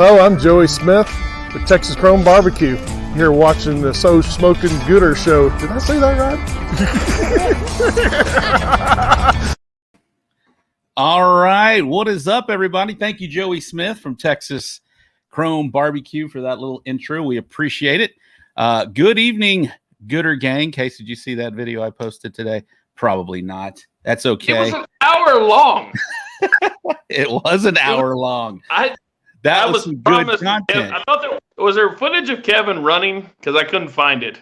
Oh, I'm Joey Smith with Texas Chrome BBQ. Here watching the So Smoking Gooder show. Did I say that right? All right. What is up, everybody? Thank you, Joey Smith from Texas Chrome BBQ, for that little intro. We appreciate it. Good evening, Gooder gang. Case, did you see that video I posted today? Probably not. That's okay. It was an hour long. It was an hour long. That was some good content. I thought was there footage of Kevin running? Because I couldn't find it.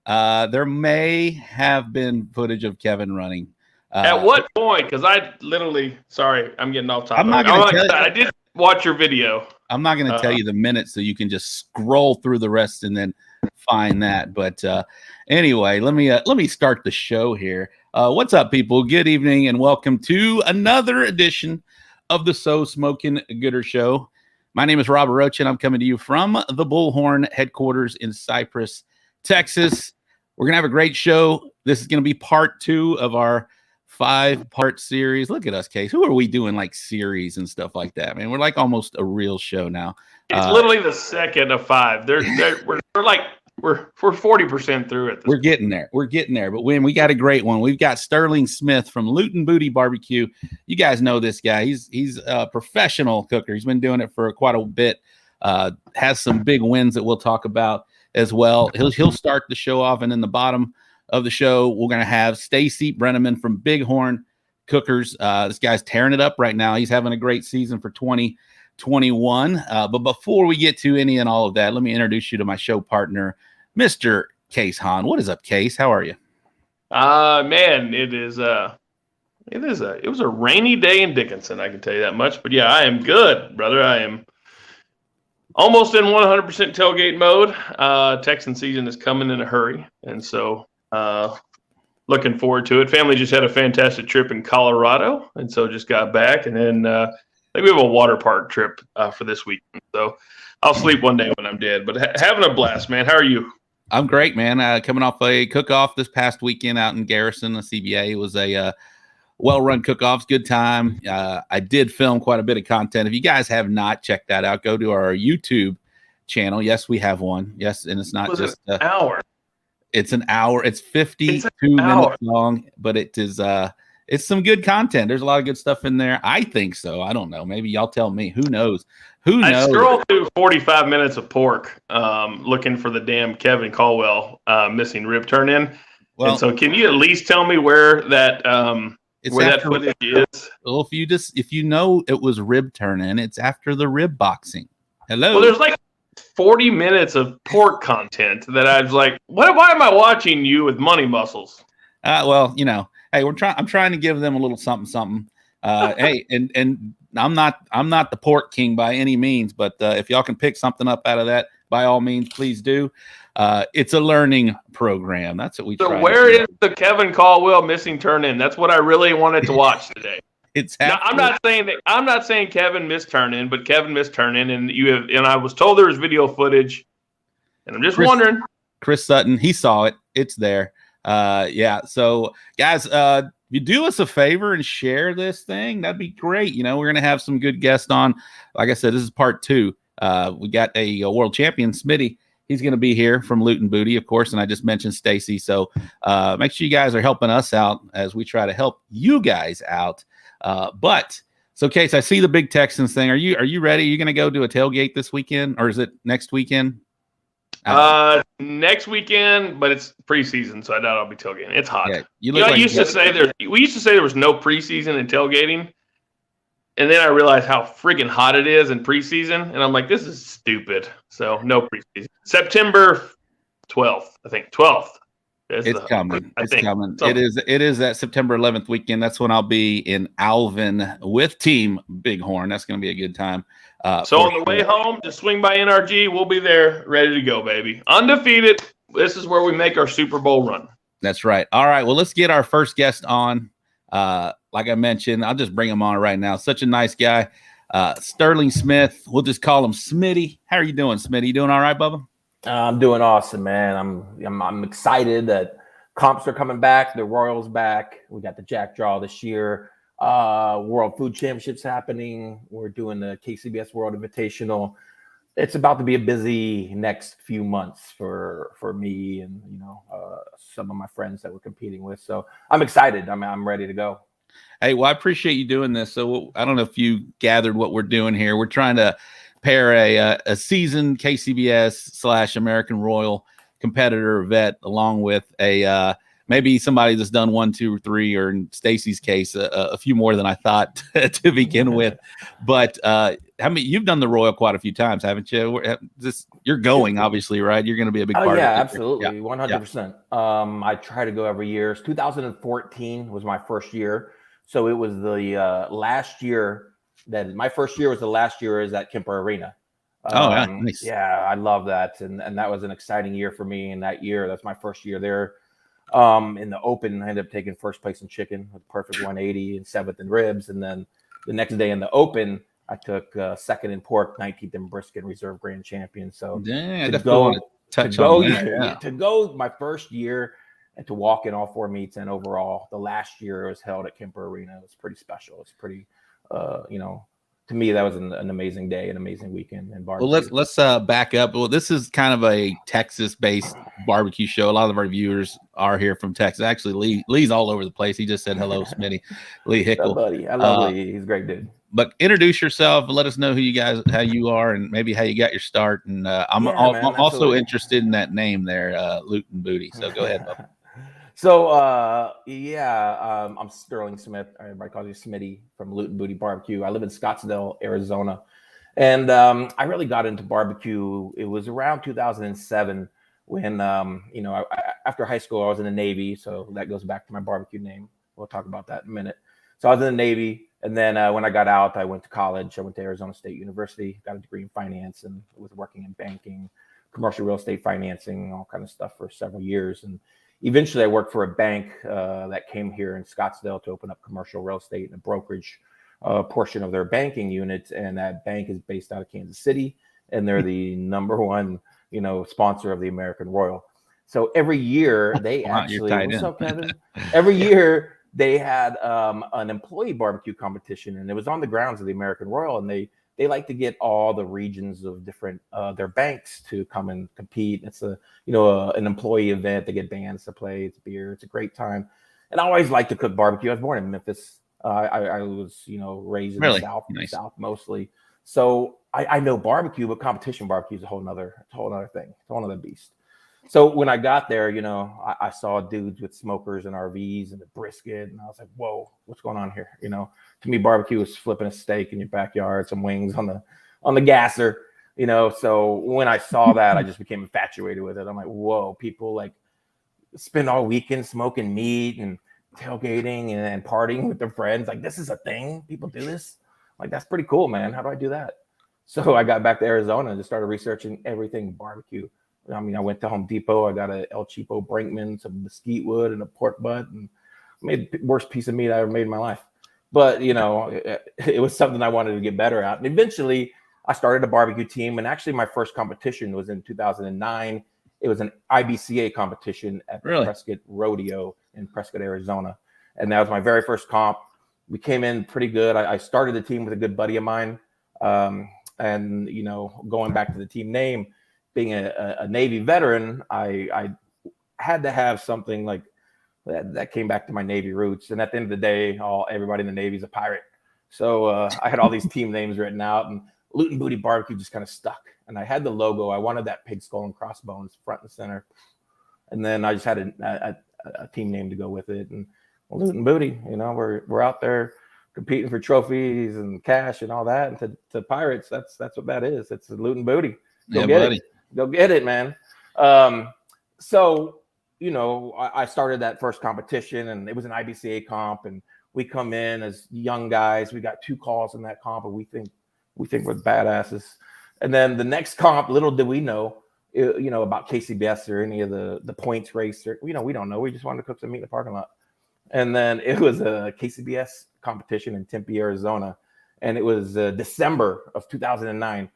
There may have been footage of Kevin running. At what point? Because I literally, sorry, I'm getting off topic. I'm not going to tell you. I did watch your video. I'm not going to tell you the minutes, so you can just scroll through the rest and then find that. But anyway, let me start the show here. What's up, people? Good evening and welcome to another edition of the So Smoking Gooder Show. My name is Robert Roach, and I'm coming to you from the Bullhorn headquarters in Cypress, Texas. We're going to have a great show. This is going to be part 2 of our 5-part series. Look at us, Case. Who are we doing like series and stuff like that? Man, we're like almost a real show now. It's literally the second of 5. We're 40% through it. We're getting there. But when we got a great one, we've got Sterling Smith from Lootin' Booty Barbecue. You guys know this guy. He's a professional cooker. He's been doing it for quite a bit. Has some big wins that we'll talk about as well. He'll start the show off, and in the bottom of the show, we're going to have Stacy Breneman from Bighorn Cookers. This guy's tearing it up right now. He's having a great season for 2021. But before we get to any and all of that, let me introduce you to my show partner, Mr. Case Hahn. What is up, Case? How are you? Man, it was a rainy day in Dickinson, I can tell you that much. But yeah, I am good, brother. I am almost in 100% tailgate mode. Texan season is coming in a hurry, and so looking forward to it. Family just had a fantastic trip in Colorado, and so just got back, and then I think we have a water park trip for this week. So I'll sleep one day when I'm dead, but having a blast, man. How are you? I'm great, man. Coming off a cook-off this past weekend out in Garrison, the CBA. It was a well-run cook-offs, good time. I did film quite a bit of content. If you guys have not checked that out, go to our YouTube channel. Yes, we have one. Yes, and it's not just an hour. It's an hour. It's 52 minutes long, but it is it's some good content. There's a lot of good stuff in there. I think so. I don't know. Maybe y'all tell me. Who knows? I scrolled through 45 minutes of pork looking for the damn Kevin Caldwell missing rib turn in. Well, and so can you at least tell me where that footage is? Well, if you know it was rib turn in, it's after the rib boxing. Hello. Well, there's like 40 minutes of pork content that I was like, why am I watching you with money muscles? Well, you know, hey, I'm trying to give them a little something. Hey, and I'm not the pork king by any means, but if y'all can pick something up out of that, by all means, please do. It's a learning program. That's what we try. So where is the Kevin Caldwell missing turn in? That's what I really wanted to watch today. Now, I'm not saying Kevin missed turn in, but Kevin missed turn in, and I was told there was video footage, and I'm just wondering. Chris Sutton, he saw it. It's there. Yeah. So guys, you do us a favor and share this thing. That'd be great. You know, we're going to have some good guests on. Like I said, this is part 2. We got a world champion, Smitty. He's going to be here from Lootin' Booty, of course. And I just mentioned Stacy. So make sure you guys are helping us out as we try to help you guys out. So Case, I see the big Texans thing. Are you ready? Are you going to go do a tailgate this weekend, or is it next weekend? Next weekend, but it's preseason, so I doubt I'll be tailgating. It's hot. Yeah, we used to say there was no preseason in tailgating, and then I realized how friggin' hot it is in preseason, and I'm like, this is stupid. So no preseason. September 12th, I think 12th. It's coming. Coming. It is that September 11th weekend. That's when I'll be in Alvin with Team Bighorn. That's going to be a good time. So on the way home, just swing by NRG. We'll be there, ready to go, baby. Undefeated. This is where we make our Super Bowl run. That's right. All right. Well, let's get our first guest on. Like I mentioned, I'll just bring him on right now. Such a nice guy. Sterling Smith. We'll just call him Smitty. How are you doing, Smitty? You doing all right, Bubba? I'm doing awesome, man. I'm excited that comps are coming back. The Royals back. We got the Jack Draw this year. World Food Championships happening. We're doing the KCBS World Invitational. It's about to be a busy next few months for me and some of my friends that we're competing with. So I'm excited. I'm ready to go. Hey, well, I appreciate you doing this. So I don't know if you gathered what we're doing here. We're trying to pair a seasoned KCBS / American Royal competitor vet along with a maybe somebody that's done 1, 2, or 3, or in Stacy's case, a few more than I thought to begin with. But how many? You've done the Royal quite a few times, haven't you? You're going, obviously, right? You're going to be a big Oh part of it. yeah, absolutely, Yeah. 100%. I try to go every year. 2014 was my first year, so it was the last year that my first year was the last year is at Kemper Arena. Oh, yeah, nice. Yeah, I love that, and that was an exciting year for me. And that year, that's my first year there. In the Open, I ended up taking first place in chicken with perfect 180 and 7th in ribs, and then the next day in the Open, I took second in pork, 19th in brisket, reserve grand champion. So Yeah, I to definitely want to touch on that. Yeah. to go my first year and to walk in all 4 meets, and overall the last year it was held at Kemper Arena. It was pretty special. It's pretty, to me that was an amazing day, an amazing weekend in barbecue. Well, let's back up. Well, this is kind of a Texas-based barbecue show. A lot of our viewers are here from Texas. Actually, Lee's all over the place. He just said hello, Smitty. Lee Hickle, buddy. I love Lee. He's a great dude. But introduce yourself. Let us know how you are, and maybe how you got your start. And I'm also interested in that name there, Luton Booty. So go ahead, Bubba. So I'm Sterling Smith. Everybody calls me Smitty from Luton Booty Barbecue. I live in Scottsdale, Arizona, and I really got into barbecue. It was around 2007 when after high school I was in the Navy, so that goes back to my barbecue name. We'll talk about that in a minute. So I was in the Navy, and then when I got out, I went to college. I went to Arizona State University, got a degree in finance, and was working in banking, commercial real estate financing, all kind of stuff for several years. And eventually I worked for a bank that came here in Scottsdale to open up commercial real estate and a brokerage portion of their banking unit. And that bank is based out of Kansas City, and they're the number one, sponsor of the American Royal. So every year they what's up, Kevin? Every year they had an employee barbecue competition, and it was on the grounds of the American Royal, and they like to get all the regions of different their banks to come and compete. It's an employee event. They get bands to play. It's beer. It's a great time. And I always liked to cook barbecue. I was born in Memphis. I was raised in the South mostly. So I know barbecue, but competition barbecue is a whole nother thing. It's a whole nother beast. So when I got there, I saw dudes with smokers and RVs and the brisket, and I was like, whoa, what's going on here? To me, barbecue is flipping a steak in your backyard, some wings on the gasser, So when I saw that, I just became infatuated with it. I'm like, whoa, people like spend all weekend smoking meat and tailgating and partying with their friends. Like, this is a thing. People do this. Like, that's pretty cool, man. How do I do that? So I got back to Arizona and just started researching everything barbecue. I mean, I went to Home Depot. I got a El Cheapo Brinkman, some mesquite wood, and a pork butt, and made the worst piece of meat I ever made in my life. But, it was something I wanted to get better at. And eventually I started a barbecue team. And actually my first competition was in 2009. It was an IBCA competition at the Prescott Rodeo in Prescott, Arizona. And that was my very first comp. We came in pretty good. I started the team with a good buddy of mine. And, going back to the team name, being a Navy veteran, I had to have something like that came back to my Navy roots. And at the end of the day, everybody in the Navy is a pirate. So I had all these team names written out, and Luton Booty Barbecue just kind of stuck. And I had the logo. I wanted that pig skull and crossbones front and center. And then I just had a team name to go with it. And Luton Booty, we're out there competing for trophies and cash and all that. And to pirates, that's what that is. It's a Luton Booty. Go get it, man. So, I started that first competition, and it was an IBCA comp, and we come in as young guys. We got 2 calls in that comp, and we think we're badasses. And then the next comp, little did we know, about KCBS or any of the points race. Or, we don't know. We just wanted to cook some meat in the parking lot. And then it was a KCBS competition in Tempe, Arizona, and it was December of 2009,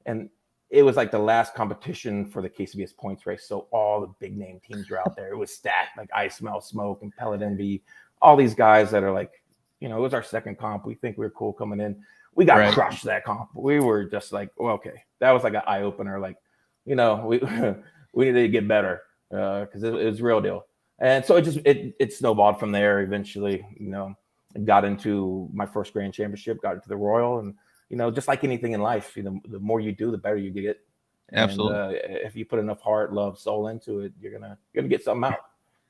and it was like the last competition for the KCBS points race. So all the big name teams were out there. It was stacked, like I Smell Smoke and Pellet Envy, all these guys that are like, it was our second comp. We think we were cool coming in. We got Right. crushed that comp. We were just like, well, okay, that was like an eye opener. Like, we we need to get better because it was real deal. And so it snowballed from there. Eventually, got into my first grand championship, got into the Royal, and just like anything in life, the more you do, the better you get. Absolutely. And if you put enough heart, love, soul into it, you're gonna get something out.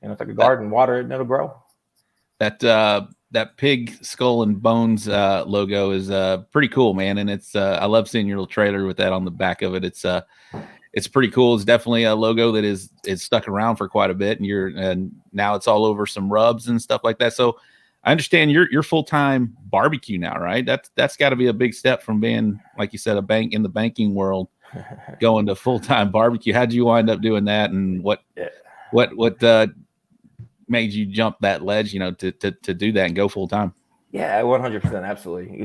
It's like a garden, water it, and it'll grow. That pig skull and bones logo is pretty cool, man. And it's I love seeing your little trailer with that on the back of it. It's pretty cool. It's definitely a logo that is stuck around for quite a bit, and now it's all over some rubs and stuff like that. So I understand you're full-time barbecue now, right? That's got to be a big step from being, like you said, a bank in the banking world, going to full-time barbecue. How'd you wind up doing that, and what made you jump that ledge, to do that and go full-time? Yeah, 100%, absolutely.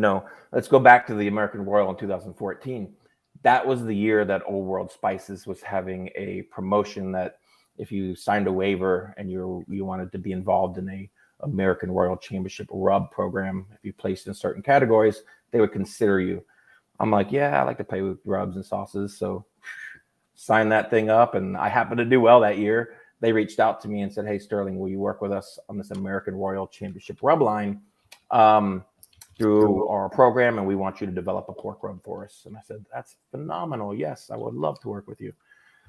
Let's go back to the American Royal in 2014. That was the year that Old World Spices was having a promotion that if you signed a waiver and you wanted to be involved in a American Royal Championship rub program, if you placed in certain categories, they would consider you. I'm like, yeah, I like to play with rubs and sauces. So sign that thing up. And I happened to do well that year. They reached out to me and said, hey, Sterling, will you work with us on this American Royal Championship rub line through our program? And we want you to develop a pork rub for us. And I said, that's phenomenal. Yes, I would love to work with you.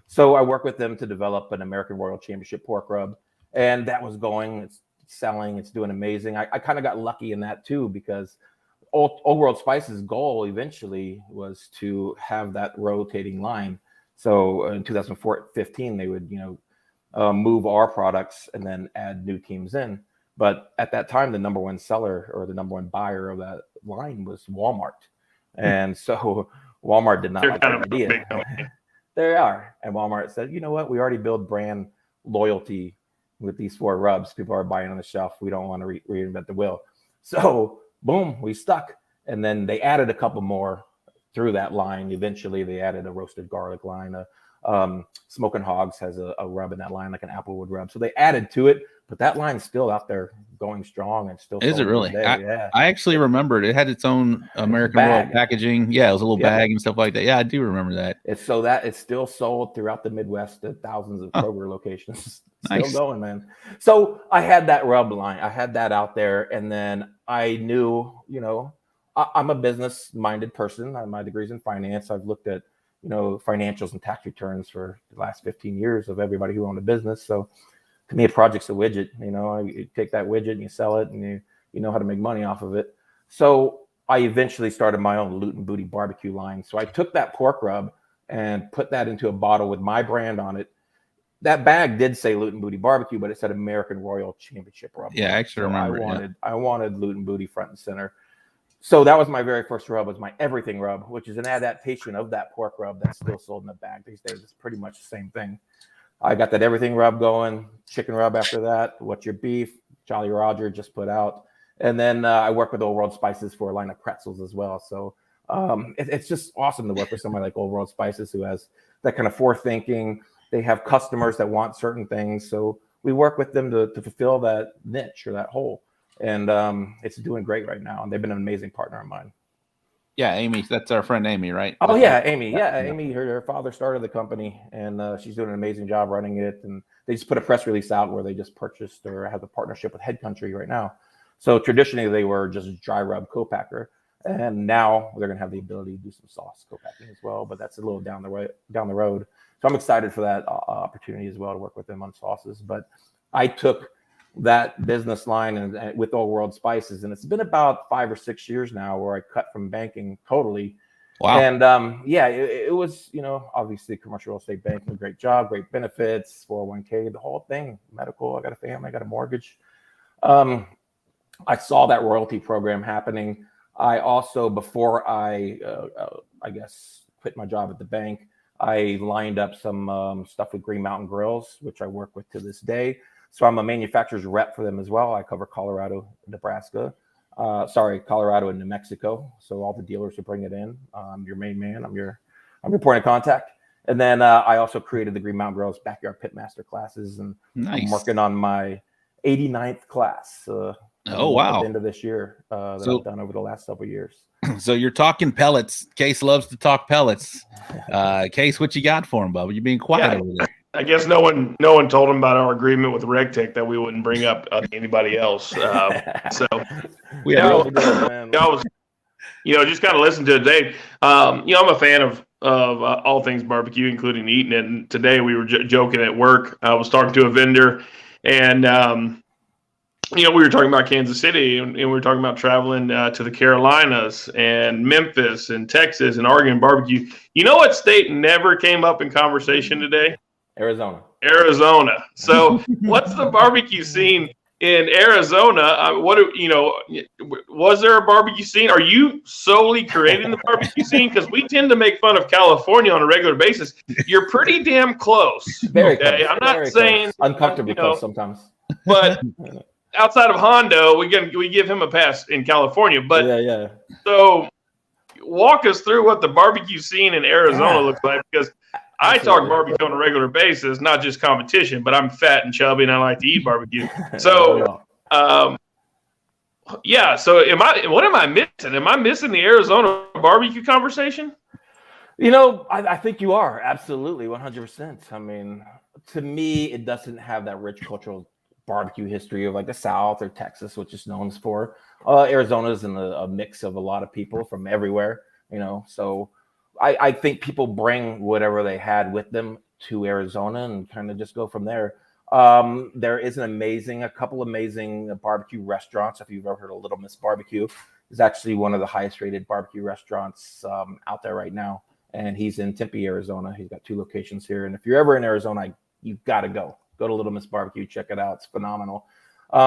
So I worked with them to develop an American Royal Championship pork rub. And that was going, it's selling, it's doing amazing. I kind of got lucky in that too, because Old World Spices' goal eventually was to have that rotating line. So in 2015, they would, move our products and then add new teams in. But at that time, the number one seller or the number one buyer of that line was Walmart. And so Walmart did not like that idea. They are. And Walmart said, you know what? We already build brand loyalty with these 4 rubs. People are buying on the shelf. We don't want to reinvent the wheel. So boom, we stuck. And then they added a couple more through that line. Eventually, they added a roasted garlic line. Smoking Hogs has a rub in that line, like an applewood rub. So they added to it, but that line's still out there going strong and still. Is it really? Yeah. I actually remembered it had its own American Royal packaging. Yeah, it was a little bag and stuff like that. Yeah, I do remember that. It's still sold throughout the Midwest at thousands of Kroger locations. Still going, man. So I had that rub line. I had that out there, and then I knew, I'm a business-minded person. My degree's in finance. I've looked at financials and tax returns for the last 15 years of everybody who owned a business. So to me, a project's a widget. You take that widget and you sell it, and you know how to make money off of it. So I eventually started my own Loot and Booty barbecue line. So I took that pork rub and put that into a bottle with my brand on it. That bag did say Loot and Booty barbecue, but it said American Royal Championship rub. Yeah, I actually remember. I wanted Loot and Booty front and center. So that was my very first rub, was my everything rub, which is an adaptation of that pork rub that's still sold in the bag these days. It's pretty much the same thing. I got that everything rub going, chicken rub after that, What's Your Beef, Jolly Roger just put out. And then I work with Old World Spices for a line of pretzels as well. So it's just awesome to work with somebody like Old World Spices who has that kind of forethinking. They have customers that want certain things. So we work with them to fulfill that niche or that hole. And it's doing great right now. And they've been an amazing partner of mine. Yeah, Amy. That's our friend Amy, right? Oh, yeah, Amy. Yeah, Amy, her father started the company, and she's doing an amazing job running it. And they just put a press release out where they just purchased or have a partnership with Head Country right now. So traditionally, they were just dry rub co-packer. And now they're going to have the ability to do some sauce co-packing as well. But that's a little down the road. So I'm excited for that opportunity as well to work with them on sauces. But I took that business line and with Old World Spices, and it's been about 5 or 6 years now where I cut from banking totally. Wow. And it was, obviously commercial real estate banking, a great job, great benefits, 401k, the whole thing, medical. I got a family, I got a mortgage. I saw that royalty program happening. I also, before I quit my job at the bank, I lined up some stuff with Green Mountain Grills, which I work with to this day. So I'm a manufacturer's rep for them as well. I cover Colorado, Colorado and New Mexico. So all the dealers who bring it in, I'm your main man. I'm your point of contact. And then I also created the Green Mountain Grills Backyard Pitmaster classes, and I'm working on my 89th class. Oh, wow. At the end of this year that I've done over the last several years. So you're talking pellets. Case loves to talk pellets. Case, what you got for him, Bubba? You're being quiet over there. I guess no one told him about our agreement with RegTech that we wouldn't bring up anybody else. So We had I a was, just kind of listen to it today. I'm a fan of all things barbecue, including eating it. And today we were joking at work. I was talking to a vendor, and we were talking about Kansas City, and we were talking about traveling to the Carolinas and Memphis and Texas and Oregon barbecue. You know what state never came up in conversation today? Arizona. So what's the barbecue scene in Arizona? Was there a barbecue scene? Are you solely creating the barbecue scene? Because we tend to make fun of California on a regular basis. You're pretty damn close. Very close. I'm not saying uncomfortably close sometimes. But outside of Hondo, we give him a pass in California. But yeah. So walk us through what the barbecue scene in Arizona looks like, because I talk barbecue on a regular basis, not just competition, but I'm fat and chubby and I like to eat barbecue. So, so what am I missing? Am I missing the Arizona barbecue conversation? I think you are absolutely 100%. I mean, to me, it doesn't have that rich cultural barbecue history of like the South or Texas, which is known for. Arizona's in a mix of a lot of people from everywhere, so I think people bring whatever they had with them to Arizona and kind of just go from there. There is a couple amazing barbecue restaurants. If you've ever heard of Little Miss Barbecue, is actually one of the highest rated barbecue restaurants out there right now. And he's in Tempe, Arizona. He's got 2 locations here. And if you're ever in Arizona, you've got to go to Little Miss Barbecue. Check it out. It's phenomenal.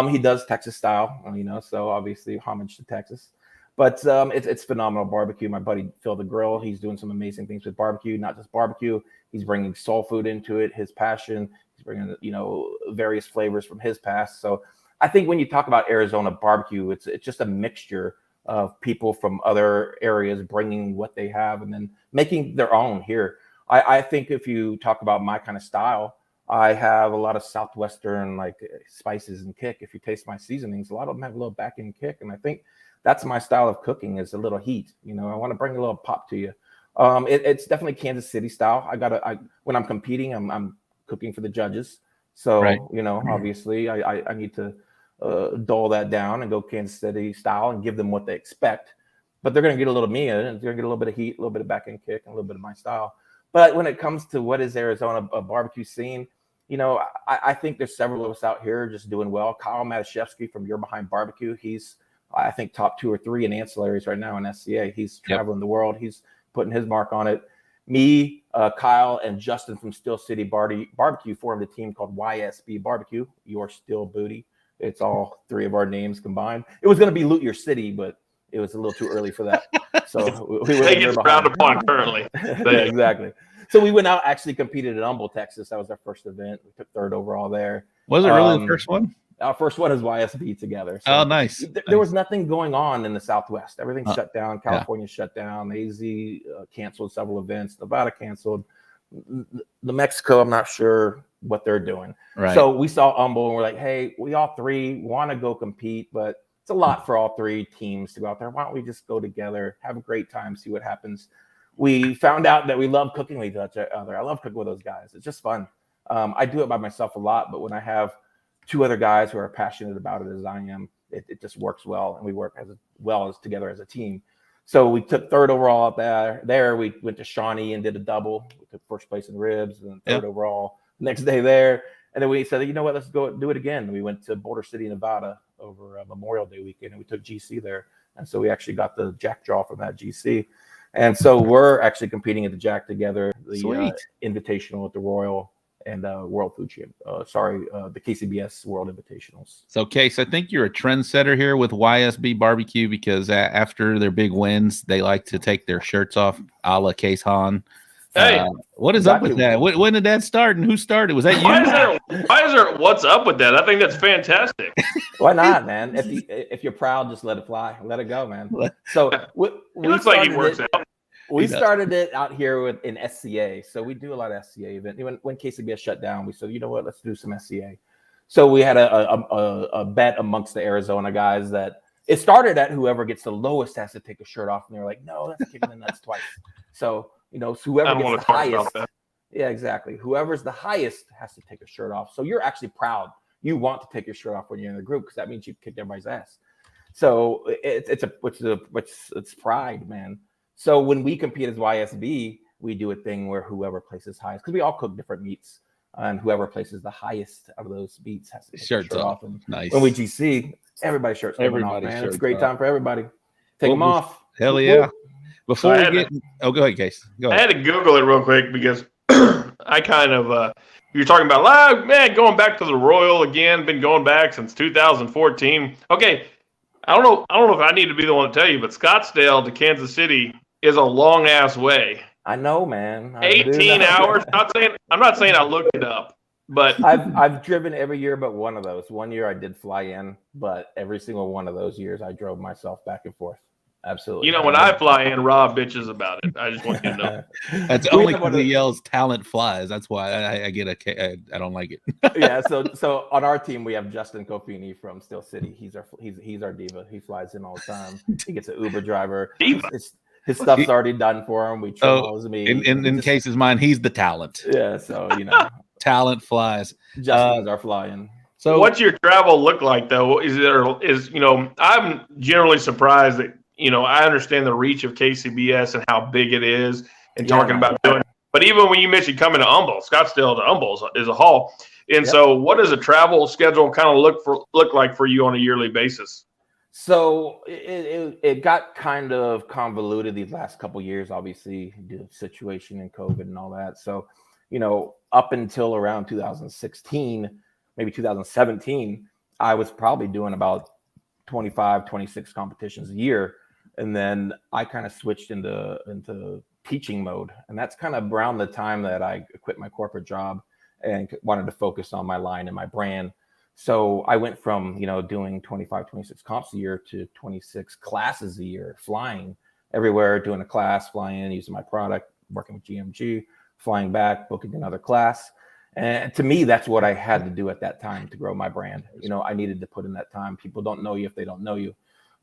He does Texas style, so obviously homage to Texas. But it's phenomenal barbecue. My buddy Phil the Grill, he's doing some amazing things with barbecue, not just barbecue. He's bringing soul food into it, his passion. He's bringing, various flavors from his past. So I think when you talk about Arizona barbecue, it's just a mixture of people from other areas bringing what they have and then making their own here. I think if you talk about my kind of style, I have a lot of Southwestern like spices and kick. If you taste my seasonings, a lot of them have a little back end kick. And I think that's my style of cooking, is a little heat. I want to bring a little pop to you. It's definitely Kansas City style. When I'm competing, I'm cooking for the judges. So, right. Obviously I need to dull that down and go Kansas City style and give them what they expect. But they're going to get a little me in it. They're going to get a little bit of heat, a little bit of back end kick, and a little bit of my style. But when it comes to what is Arizona a barbecue scene, I think there's several of us out here just doing well. Kyle Matuszewski from You're Behind Barbecue, he's I think top 2 or 3 in ancillaries right now in SCA. He's traveling the world. He's putting his mark on it. Me, Kyle, and Justin from Steel City Barbecue formed a team called YSB Barbecue, Your Steel Booty. It's all 3 of our names combined. It was going to be Loot Your City, but it was a little too early for that. So we were it's frowned upon currently. Exactly. So we went out, actually competed in Humble, Texas. That was our first event. We took 3rd overall there. Was it really the first one? Our first one is YSB together. So nice. There was nothing going on in the Southwest. Everything shut down. California shut down. AZ canceled several events. Nevada canceled. The Mexico, I'm not sure what they're doing. Right. So we saw Humble and we're like, hey, we all 3 want to go compete, but it's a lot for all 3 teams to go out there. Why don't we just go together, have a great time, see what happens? We found out that we love cooking with each other. I love cooking with those guys. It's just fun. I do it by myself a lot, but when I have 2 other guys who are passionate about it as I am, it just works well, and we work as well as together as a team. So we took 3rd overall out there. We went to Shawnee and did a double. We took 1st place in ribs and 3rd overall next day there. And then we said, you know what, let's go do it again. We went to Boulder City, Nevada over Memorial Day weekend, and we took GC there. And so we actually got the Jack draw from that GC. And so we're actually competing at the Jack together, the Invitational at the Royal and World Food Champ. The KCBS World Invitationals. So, Case, I think you're a trendsetter here with YSB Barbecue, because after their big wins, they like to take their shirts off, a la Case Hahn. Hey, what is up with that? When did that start, and who started? Was that you? Why is there? What's up with that? I think that's fantastic. Why not, man? If you're proud, just let it fly. Let it go, man. So we looks like he works out. We started it out here in SCA. So we do a lot of SCA events. When KCBS shut down, we said, you know what, let's do some SCA. So we had a bet amongst the Arizona guys that it started at whoever gets the lowest has to take a shirt off, and they're like, no, that's kicking the nuts twice. So, so I whoever don't gets want the to talk highest. about that. Yeah, exactly. Whoever's the highest has to take a shirt off. So you're actually proud. You want to take your shirt off when you're in the group because that means you've kicked everybody's ass. So it's pride, man. So when we compete as YSB, we do a thing where whoever places highest, because we all cook different meats, and whoever places the highest of those meats has to take Shirts their shirt off. off. Nice. When we GC, everybody's shirts coming off, man. It's a great time for everybody. Take them off. Hell yeah. Before So we get, go ahead, Case. Go I ahead. had to Google it real quick because I kind of you're talking about man going back to the Royal again. Been going back since 2014. Okay, I don't know if I need to be the one to tell you, but Scottsdale to Kansas City is a long ass way. I know, man. 18 hours. I'm not saying I looked it up, but I've driven every year but one of those. One year I did fly in, but every single one of those years I drove myself back and forth. Absolutely. when I fly in, Rob bitches about it. I just want you to know. That's only because he yells "talent flies." That's why I get I don't like it. Yeah. So on our team we have Justin Cofini from Steel City. He's our diva. He flies in all the time. He gets an Uber driver. Diva. His stuff's already done for him. We chose me. In Case's mind, he's the talent. Yeah. So talent flies. Justin's our fly-in. So what's your travel look like though? I'm generally surprised that I understand the reach of KCBS and how big it is and talking about doing it. But even when you mentioned coming to Humble, Scottsdale to Humble is a haul. And so what does a travel schedule kind of look like for you on a yearly basis? So it got kind of convoluted these last couple of years, obviously, the situation in COVID and all that. So, up until around 2016, maybe 2017, I was probably doing about 25, 26 competitions a year. And then I kind of switched into teaching mode. And that's kind of around the time that I quit my corporate job and wanted to focus on my line and my brand. So I went from, doing 25, 26 comps a year to 26 classes a year, flying everywhere, doing a class, flying in, using my product, working with GMG, flying back, booking another class. And to me, that's what I had to do at that time to grow my brand. I needed to put in that time. People don't know you if they don't know you.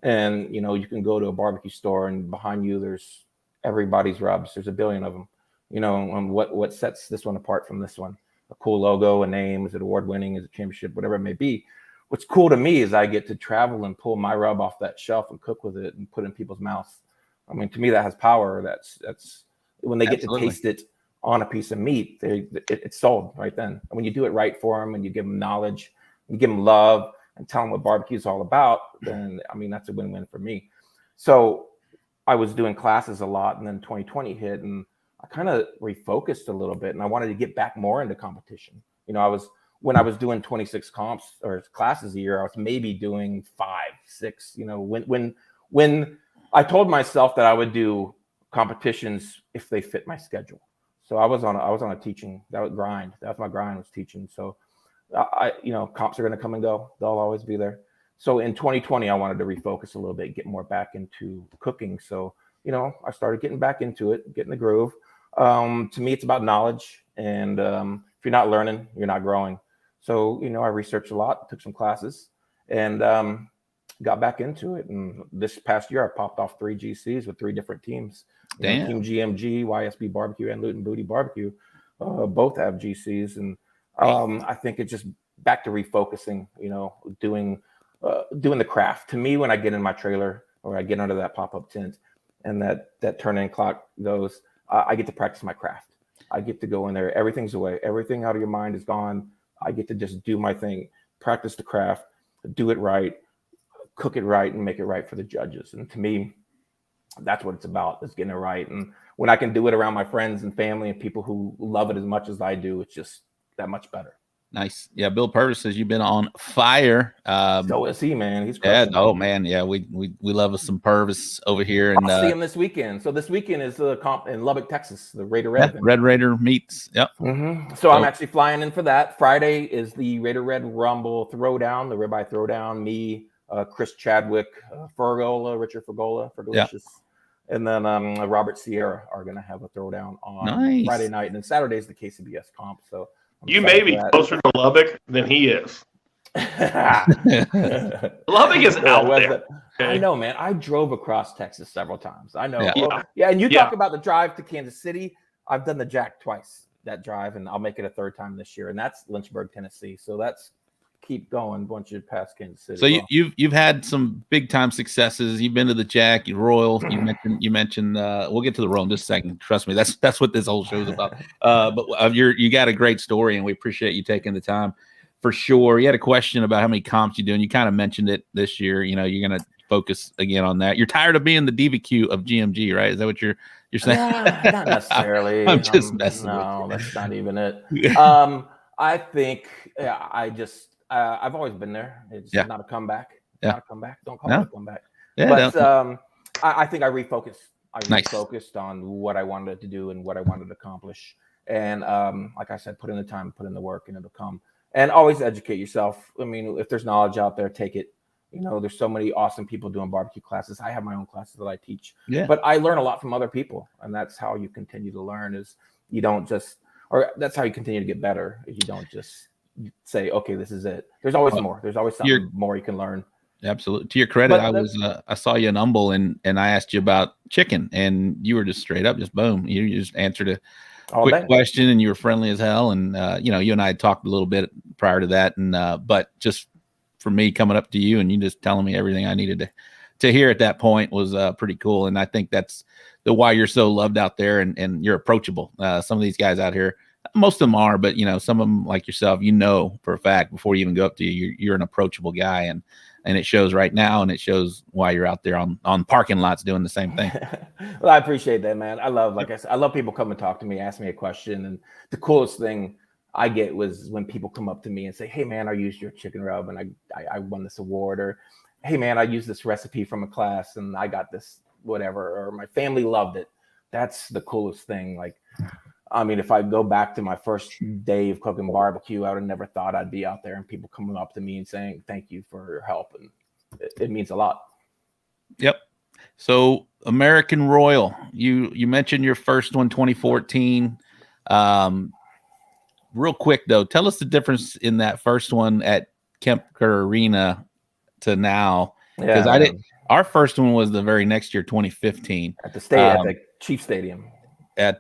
And, you can go to a barbecue store and behind you, there's everybody's rubs. There's a billion of them, and what sets this one apart from this one? A cool logo, a name, is it award winning, is it championship, whatever it may be. What's cool to me is I get to travel and pull my rub off that shelf and cook with it and put it in people's mouths. I mean, to me, that has power. That's when they get to taste it on a piece of meat, it's sold right then. And when you do it right for them and you give them knowledge, you give them love and tell them what barbecue is all about, then, that's a win-win for me. So I was doing classes a lot, and then 2020 hit, and I kind of refocused a little bit, and I wanted to get back more into competition. When I was doing 26 comps or classes a year, I was maybe doing 5, 6. When I told myself that I would do competitions if they fit my schedule. So I was on a teaching, that was grind. That's my grind, was teaching. So comps are going to come and go. They'll always be there. So in 2020, I wanted to refocus a little bit, get more back into cooking. So, I started getting back into it, getting the groove. To me, it's about knowledge. And if you're not learning, you're not growing. So, I researched a lot, took some classes, and got back into it. And this past year, I popped off 3 GCs with 3 different teams. Team GMG, YSB Barbecue, and Luton Booty Barbecue both have GCs. And I think it's just back to refocusing, doing the craft. To me, when I get in my trailer or I get under that pop-up tent and that turn-in clock goes, I get to practice my craft. I get to go in there. Everything's away. Everything out of your mind is gone. I get to just do my thing, practice the craft, do it right, cook it right, and make it right for the judges. And to me, that's what it's about, is getting it right. And when I can do it around my friends and family and people who love it as much as I do, it's just that much better. Nice. Yeah, Bill Purvis says you've been on fire. So is he, man. He's yeah. crushing. Oh man, yeah. We love us some Purvis over here, and I'll see him this weekend. So this weekend is the comp in Lubbock, Texas, the Raider Red. Red Raider meets. Yep. So I'm actually flying in for that. Friday is the Raider Red Rumble Throwdown, the ribeye throwdown. Me, Chris Chadwick, Richard Fergalicious, and then Robert Sierra are going to have a throwdown on Friday night, and then Saturday is the KCBS comp. So you may be closer to Lubbock than he is. Loving is out there. I know, man. I drove across Texas several times. I know. Yeah. Yeah, and you Yeah. talk about the drive to Kansas City. I've done the Jack twice, that drive, and I'll make it a third time this year, and that's Lynchburg, Tennessee. So that's keep going once you pass Kansas City. So you've had some big time successes. You've been to the Jack, Royal. You mentioned. We'll get to the Royal in just a second. Trust me, that's what this whole show is about. But you got a great story, and we appreciate you taking the time for sure. You had a question about how many comps you do, and you kind of mentioned it this year. You know, you're gonna focus again on that. You're tired of being the DBQ of GMG, right? Is that what you're saying? Not necessarily. I'm just messing with you. No, that's not even it. I think I've always been there. It's not a comeback. Not a comeback. Don't call it a comeback. Yeah, but I think I refocused. I Nice. refocused on what I wanted to do and what I wanted to accomplish. And like I said, put in the time, put in the work, and it'll come. And always educate yourself. I mean, if there's knowledge out there, take it. You know, there's so many awesome people doing barbecue classes. I have my own classes that I teach. Yeah. But I learn a lot from other people, and that's how you continue to learn. Is you don't just, or that's how you continue to get better. You don't just say, okay, this is it. There's always more. There's always something more you can learn. Absolutely. To your credit, I saw you in Humble, and I asked you about chicken, and you were just straight up, just boom. You just answered a quick question, and you were friendly as hell. And you know, you and I had talked a little bit prior to that, and but just for me coming up to you and you just telling me everything I needed to hear at that point was pretty cool. And I think that's why you're so loved out there, and you're approachable. Some of these guys out here, most of them are, but you know, some of them like yourself, you know, for a fact before you even go up to you, you're an approachable guy, and it shows right now, and it shows why you're out there on parking lots doing the same thing. Well, I appreciate that, man. Like I said, I love people come and talk to me, ask me a question. And the coolest thing I get was when people come up to me and say, hey man, I used your chicken rub and I won this award, or hey man, I used this recipe from a class and I got this whatever, or my family loved it. That's the coolest thing. Like, I mean, if I go back to my first day of cooking barbecue, I would have never thought I'd be out there and people coming up to me and saying, thank you for your help. And it means a lot. Yep. So American Royal, you mentioned your first one, 2014. Real quick though, tell us the difference in that first one at Kemper Arena to now. Because our first one was the very next year, 2015. At the Chief Stadium. You're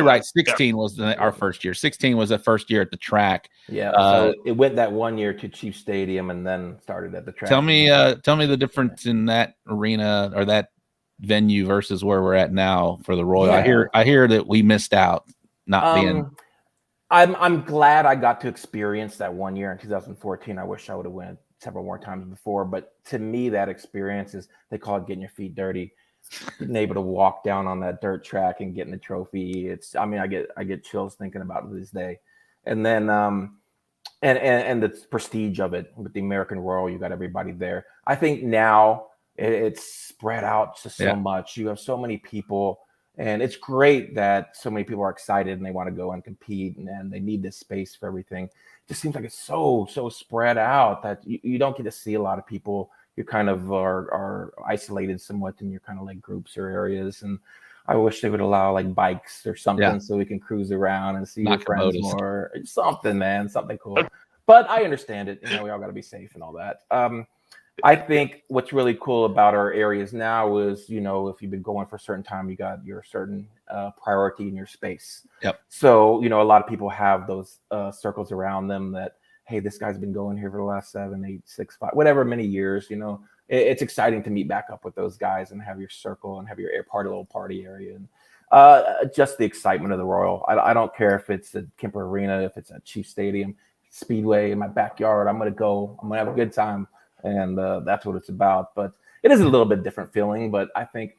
right. 16 was our first year. 16 was the first year at the track. Yeah. So it went that one year to Chief Stadium and then started at the track. Tell me the difference in that arena or that venue versus where we're at now for the Royal. Yeah. I hear that we missed out not being. I'm glad I got to experience that one year in 2014. I wish I would have went several more times before, but to me, that experience is, they call it getting your feet dirty. Being able to walk down on that dirt track and getting the trophy. I get chills thinking about it this day. And then and the prestige of it with the American Royal, you got everybody there. I think now it's spread out to so much. You have so many people, and it's great that so many people are excited and they want to go and compete, and they need this space for everything. It just seems like it's so spread out that you don't get to see a lot of people. You kind of are isolated somewhat in your kind of like groups or areas. And I wish they would allow like bikes or something so we can cruise around and see your friends more. Something, man, something cool. But I understand it. You know, we all got to be safe and all that. I think what's really cool about our areas now is, you know, if you've been going for a certain time, you got your certain priority in your space. Yep. So, you know, a lot of people have those circles around them that, hey, this guy's been going here for the last 7, 8, 6, 5, whatever, many years, you know. It's exciting to meet back up with those guys and have your circle and have your little party area. And just the excitement of the Royal. I don't care if it's at Kemper Arena, if it's at Chief Stadium, Speedway, in my backyard. I'm going to go. I'm going to have a good time. And that's what it's about. But it is a little bit different feeling. But I think,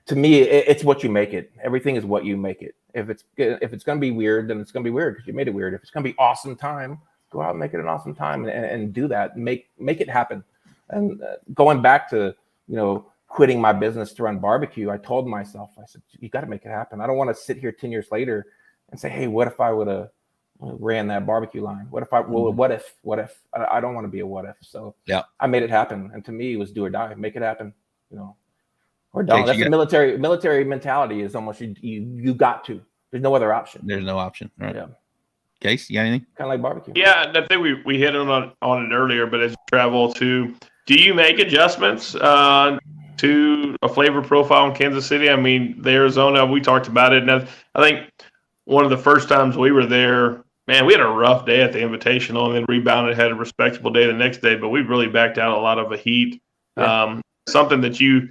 to me, it's what you make it. Everything is what you make it. If it's going to be weird, then it's going to be weird because you made it weird. If it's going to be awesome time, go out and make it an awesome time and do that. Make it happen. And going back to, you know, quitting my business to run barbecue, I told myself, I said, you got to make it happen. I don't want to sit here 10 years later and say, hey, what if I would have ran that barbecue line? What if what if? I don't want to be a what if. So I made it happen. And to me, it was do or die. Make it happen, you know, or don't. That's the military mentality is almost you got to. There's no other option. There's no option. Right. Yeah. Case, you got anything? Kind of like barbecue. Yeah, and I think we hit on it earlier, but as you travel to, do you make adjustments to a flavor profile in Kansas City? I mean, the Arizona, we talked about it, and I think one of the first times we were there, man, we had a rough day at the Invitational, and then rebounded, had a respectable day the next day, but we really backed out a lot of the heat. Yeah. Something that you,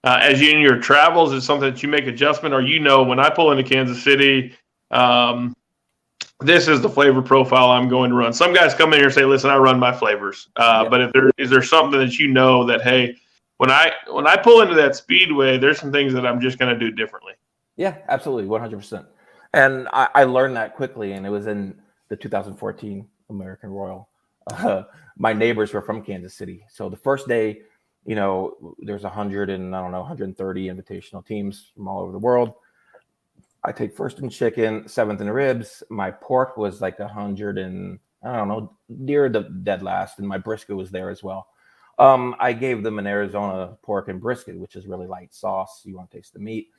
as you in your travels, is something that you make adjustment, or when I pull into Kansas City, this is the flavor profile I'm going to run. Some guys come in here and say, "Listen, I run my flavors." But if is there something that you know that, hey, when I pull into that speedway, there's some things that I'm just going to do differently. Yeah, absolutely, 100%. And I learned that quickly, and it was in the 2014 American Royal. My neighbors were from Kansas City, so the first day, there's 130 invitational teams from all over the world. I take first in chicken, seventh in ribs. My pork was like 100 and near the dead last, and my brisket was there as well. I gave them an Arizona pork and brisket, which is really light sauce. You want to taste the meat.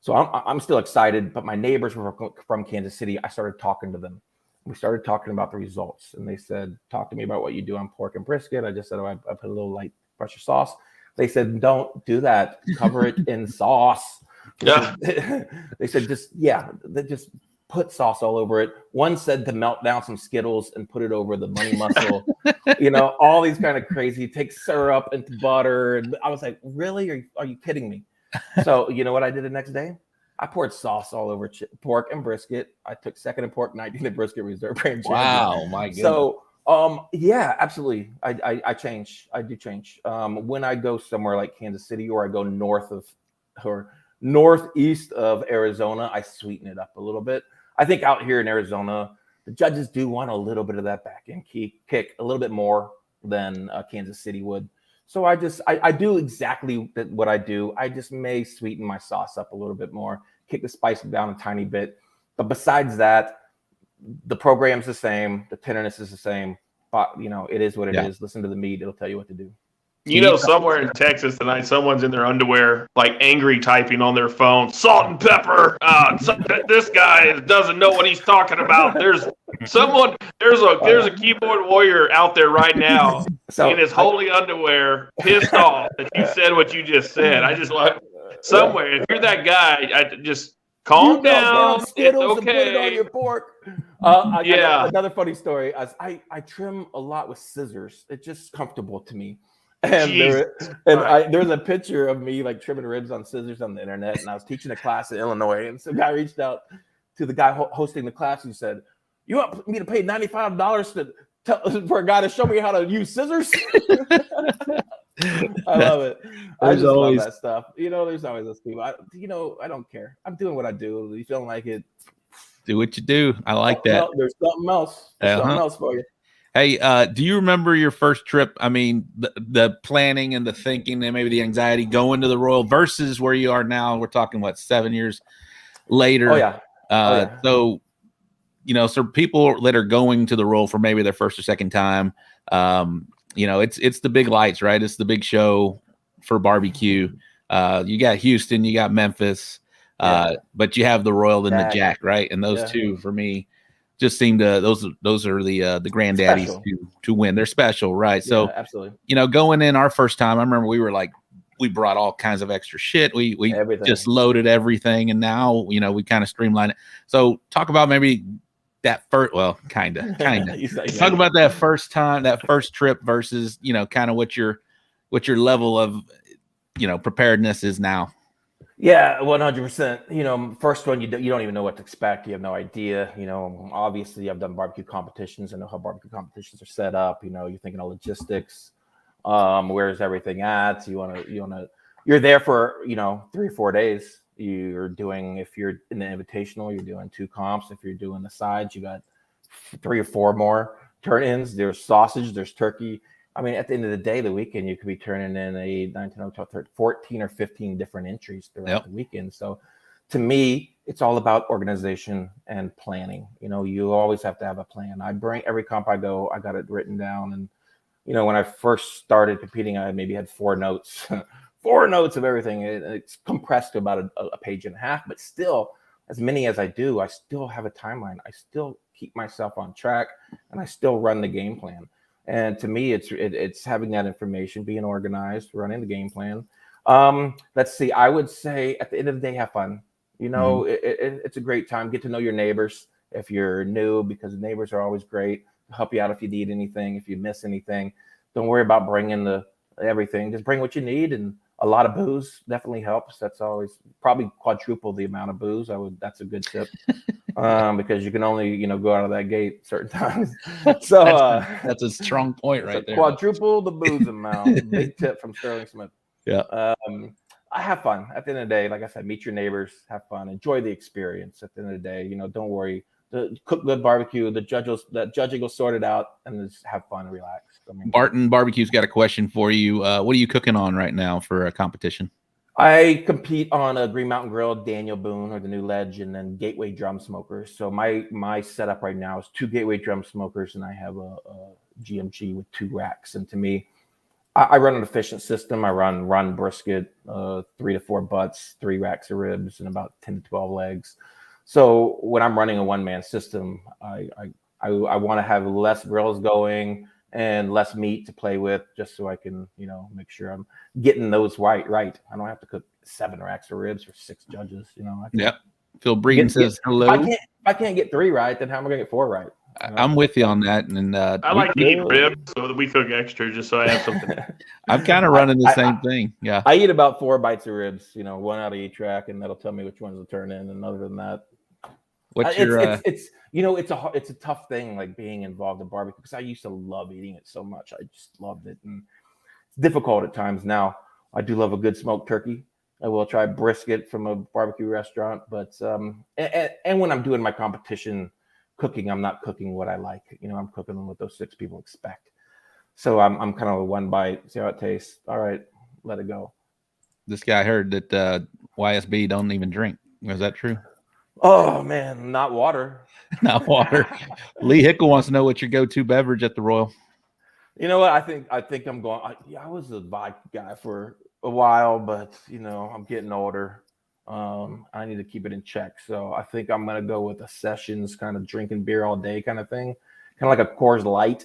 So I'm still excited, but my neighbors were from Kansas City. I started talking to them. We started talking about the results, and they said, "Talk to me about what you do on pork and brisket." I just said, "I put a little light pressure sauce." They said, "Don't do that. Cover it in sauce." Yeah. They said, just put sauce all over it. One said to melt down some Skittles and put it over the money muscle. All these kind of crazy, take syrup and butter. And I was like, really? Are you kidding me? So you know what I did the next day? I poured sauce all over pork and brisket. I took second in pork, 19 in brisket, reserve brand champion. Wow, my goodness. So yeah, absolutely. I change. I do change. When I go somewhere like Kansas City, or I go northeast of Arizona, I sweeten it up a little bit. I think out here in Arizona, the judges do want a little bit of that back end kick a little bit more than Kansas City would. So I do exactly what I do. I just may sweeten my sauce up a little bit more, kick the spice down a tiny bit. But besides that, the program's the same. The tenderness is the same. But, it is what it is. Listen to the meat. It'll tell you what to do. Somewhere in Texas tonight, someone's in their underwear, like angry typing on their phone, salt and pepper. This guy doesn't know what he's talking about. There's a keyboard warrior out there right now in his holy underwear, pissed off that you said what you just said. I just like somewhere, if you're that guy, I just calm down. It's okay. And put it on your pork. I got another funny story. I trim a lot with scissors. It's just comfortable to me. And there's a picture of me like trimming ribs on scissors on the internet, and I was teaching a class in Illinois, and some guy reached out to the guy hosting the class and said, "You want me to pay $95 for a guy to show me how to use scissors?" I love it. I just love that stuff. There's always those people. I don't care. I'm doing what I do. You feeling like it? Do what you do. I like that. There's something else. Something else for you. Hey, do you remember your first trip? I mean, the planning and the thinking and maybe the anxiety going to the Royal versus where you are now. We're talking, 7 years later? Oh, yeah. So, so people that are going to the Royal for maybe their first or second time, it's the big lights, right? It's the big show for barbecue. You got Houston, you got Memphis, but you have the Royal and the Jack, right? And those two, for me, just seem to those are the granddaddies to win. They're special, right? Yeah, so absolutely. Going in our first time, I remember we were like, we brought all kinds of extra shit. We just loaded everything, and now we kind of streamline it. So talk about maybe that first, kind of. Talk about that first time, that first trip versus kind of what your level of preparedness is now. Yeah, 100%. First one, you don't even know what to expect. You have no idea. Obviously, I've done barbecue competitions. I know how barbecue competitions are set up. You're thinking of logistics. Where's everything at? You're there for 3 or 4 days. You're doing, if you're in the invitational, you're doing 2 comps. If you're doing the sides, you got 3 or 4 more turn-ins. There's sausage. There's turkey. I mean, at the end of the day, the weekend, you could be turning in a 14 or 15 different entries throughout the weekend. So to me, it's all about organization and planning. You always have to have a plan. I bring every comp I go, I got it written down. And, when I first started competing, I maybe had 4 notes, 4 notes of everything. It's compressed to about a page and a half, but still, as many as I do, I still have a timeline. I still keep myself on track, and I still run the game plan. And to me, it's having that information, being organized, running the game plan. Let's see. I would say at the end of the day, have fun. You know, it's a great time. Get to know your neighbors if you're new, because the neighbors are always great. Help you out if you need anything, if you miss anything. Don't worry about bringing everything. Just bring what you need, and a lot of booze definitely helps. That's always probably quadruple the amount of booze. That's a good tip. Because you can only, go out of that gate certain times. So that's a strong point right there. Quadruple the booze amount. Big tip from Sterling Smith. Yeah. I have fun at the end of the day. Like I said, meet your neighbors, have fun, enjoy the experience. At the end of the day, don't worry. Cook good barbecue. The judging will sort it out, and just have fun and relax. Barton Barbecue's got a question for you. What are you cooking on right now for a competition? I compete on a Green Mountain Grill, Daniel Boone, or the New Ledge, and then Gateway Drum Smokers. So my setup right now is 2 Gateway Drum Smokers, and I have a GMG with 2 racks. And to me, I run an efficient system. I run brisket, 3 to 4 butts, 3 racks of ribs, and about 10 to 12 legs. So when I'm running a one-man system, I want to have less grills going and less meat to play with, just so I can, make sure I'm getting those right. I don't have to cook 7 racks of ribs for 6 judges. Yep. Phil Breeden says hello. If I can't get 3 right, then how am I gonna get 4 right? I'm with you on that. And I like to eat ribs, so that we cook extra just so I have something. I'm kind of running the same thing. Yeah. I eat about 4 bites of ribs, 1 out of each rack, and that'll tell me which ones to turn in. And other than that, it's a tough thing, like being involved in barbecue, because I used to love eating it so much. I just loved it, and it's difficult at times now. I do love a good smoked turkey. I will try brisket from a barbecue restaurant, but and when I'm doing my competition cooking, I'm not cooking what I like. I'm cooking what those 6 people expect. So I'm kind of a 1 bite, see how it tastes. All right, let it go. This guy heard that YSB don't even drink. Is that true? Oh man, not water. Not water. Lee Hickle wants to know what your go-to beverage at the Royal. You know what? I think I'm going. I was a vodka guy for a while, but I'm getting older. I need to keep it in check. So I think I'm gonna go with a Sessions kind of drinking beer all day kind of thing, kind of like a Coors Light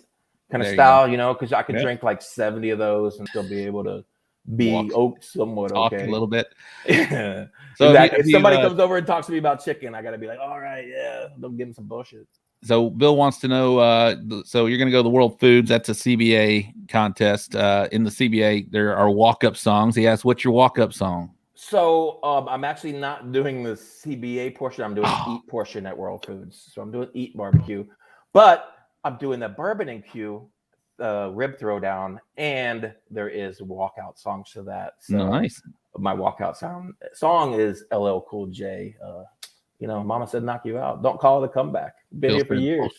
kind of style. Because I could drink like 70 of those and still be able to be somewhat talk okay. A little bit. Yeah. So exactly. If somebody comes over and talks to me about chicken, I gotta be like, all right, yeah, don't give him some bullshit. So Bill wants to know, so you're going to go to the World Foods. That's a CBA contest. In the CBA, there are walk-up songs. He asked, what's your walk-up song? So I'm actually not doing the CBA portion. I'm doing the eat portion at World Foods. So I'm doing eat barbecue, but I'm doing the bourbon and Q rib throwdown, and there is walkout songs to that. So nice. My walkout song is LL Cool J. Mama said knock you out. Don't call it a comeback. Been here for years.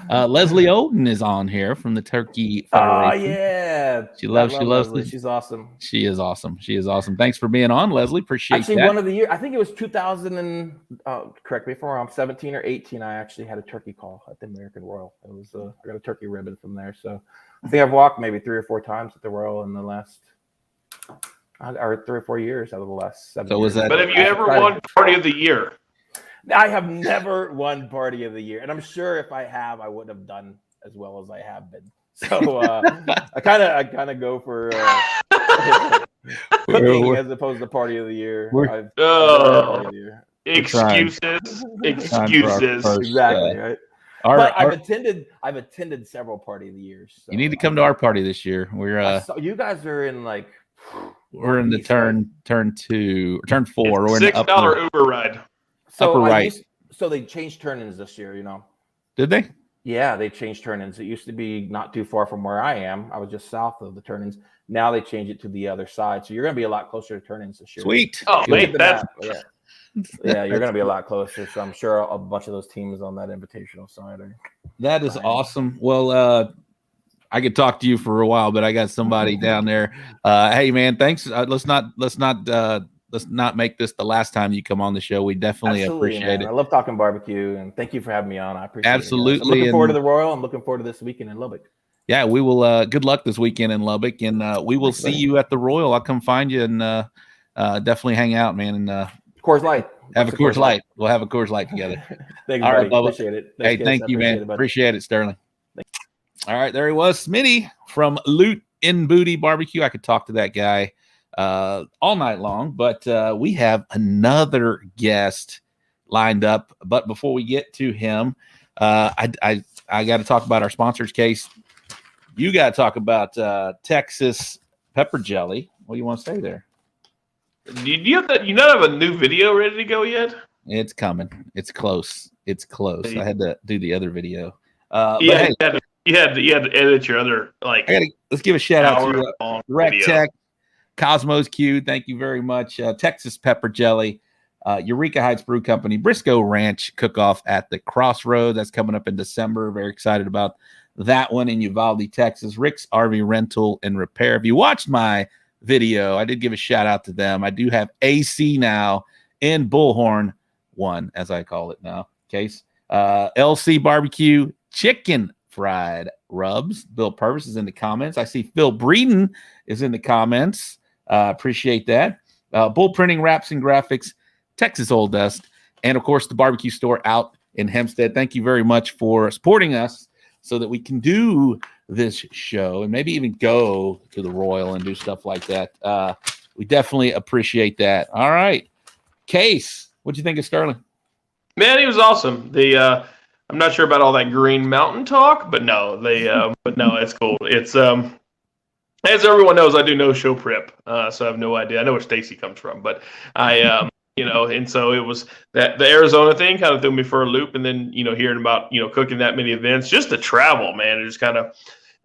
Leslie Oden is on here from the Turkey Federation. Oh yeah. She loves Leslie. She's awesome. She is awesome. Thanks for being on, Leslie. Appreciate actually, that. One of the years, I think it was 2000 and correct me if I'm wrong, 17 or 18, I actually had a turkey call at the American Royal. It was I got a turkey ribbon from there. So I think I've walked maybe 3 or 4 times at the Royal in the last or 3 or 4 years out of the last 7 years. Was that? But have you ever won Party of the Year? I have never won Party of the Year, and I'm sure if I have, I wouldn't have done as well as I have been. So I kind of go for cooking as opposed to Party of the Year. Excuses. Exactly right. I've attended several Party of the Years. So. You need to come to our party this year. You guys are in like. We're in the turn 4. We're in the $6 Uber ride. So upper right. So they changed turn-ins this year, Did they? Yeah, they changed turn-ins. It used to be not too far from where I am. I was just south of the turn-ins. Now they changed it to the other side. So you're going to be a lot closer to turn-ins this year. Sweet. Oh, mate, yeah, you're going to be a lot closer. So I'm sure a bunch of those teams on that invitational side are. That is awesome. Well, I could talk to you for a while, but I got somebody down there. Hey, man, thanks. Let's not make this the last time you come on the show. We definitely appreciate it. I love talking barbecue, and thank you for having me on. I appreciate it. Absolutely. I'm looking forward to the Royal. I'm looking forward to this weekend in Lubbock. Yeah, we will. Good luck this weekend in Lubbock, and we will see you at the Royal. I'll come find you and definitely hang out, man. And Coors Light. Have a Coors Light. We'll have a Coors Light together. Thanks, All right, buddy. Bubba. Appreciate it. Hey, thank you, man. Appreciate it, Sterling. All right, there he was, Smitty from Loot in Booty Barbecue. I could talk to that guy all night long, but we have another guest lined up. But before we get to him, I got to talk about our sponsors. Case, you got to talk about Texas pepper jelly. What do you want to say there? Do you have that? You not have a new video ready to go yet? It's coming. It's close. It's close. I had to do the other video. Yeah, but hey, you had to edit your other let's give a shout out to Rec video. Tech, Cosmos Q. Thank you very much. Texas pepper jelly, Eureka Heights Brew Company, Briscoe Ranch Cook-Off at the Crossroads. That's coming up in December. Very excited about that one in Uvalde, Texas. Rick's RV Rental and Repair. If you watched my video, I did give a shout out to them. I do have AC now in Bullhorn 1, as I call it now. Case LC Barbecue Chicken Fried Rubs. Bill Purvis is in the comments. I see Phil Breeden is in the comments. Appreciate that. Bull Printing Wraps and Graphics, Texas Old Dust, and of course the barbecue store out in Hempstead. Thank you very much for supporting us so that we can do this show and maybe even go to the Royal and do stuff like that. We definitely appreciate that. All right. Case, what'd you think of Sterling? Man, he was awesome. I'm not sure about all that Green Mountain talk, but no, it's cool. It's as everyone knows, I do no show prep, so I have no idea. I know where Stacy comes from, but I and so it was that the Arizona thing kind of threw me for a loop, and then hearing about cooking that many events, just the travel, man, it just kind of.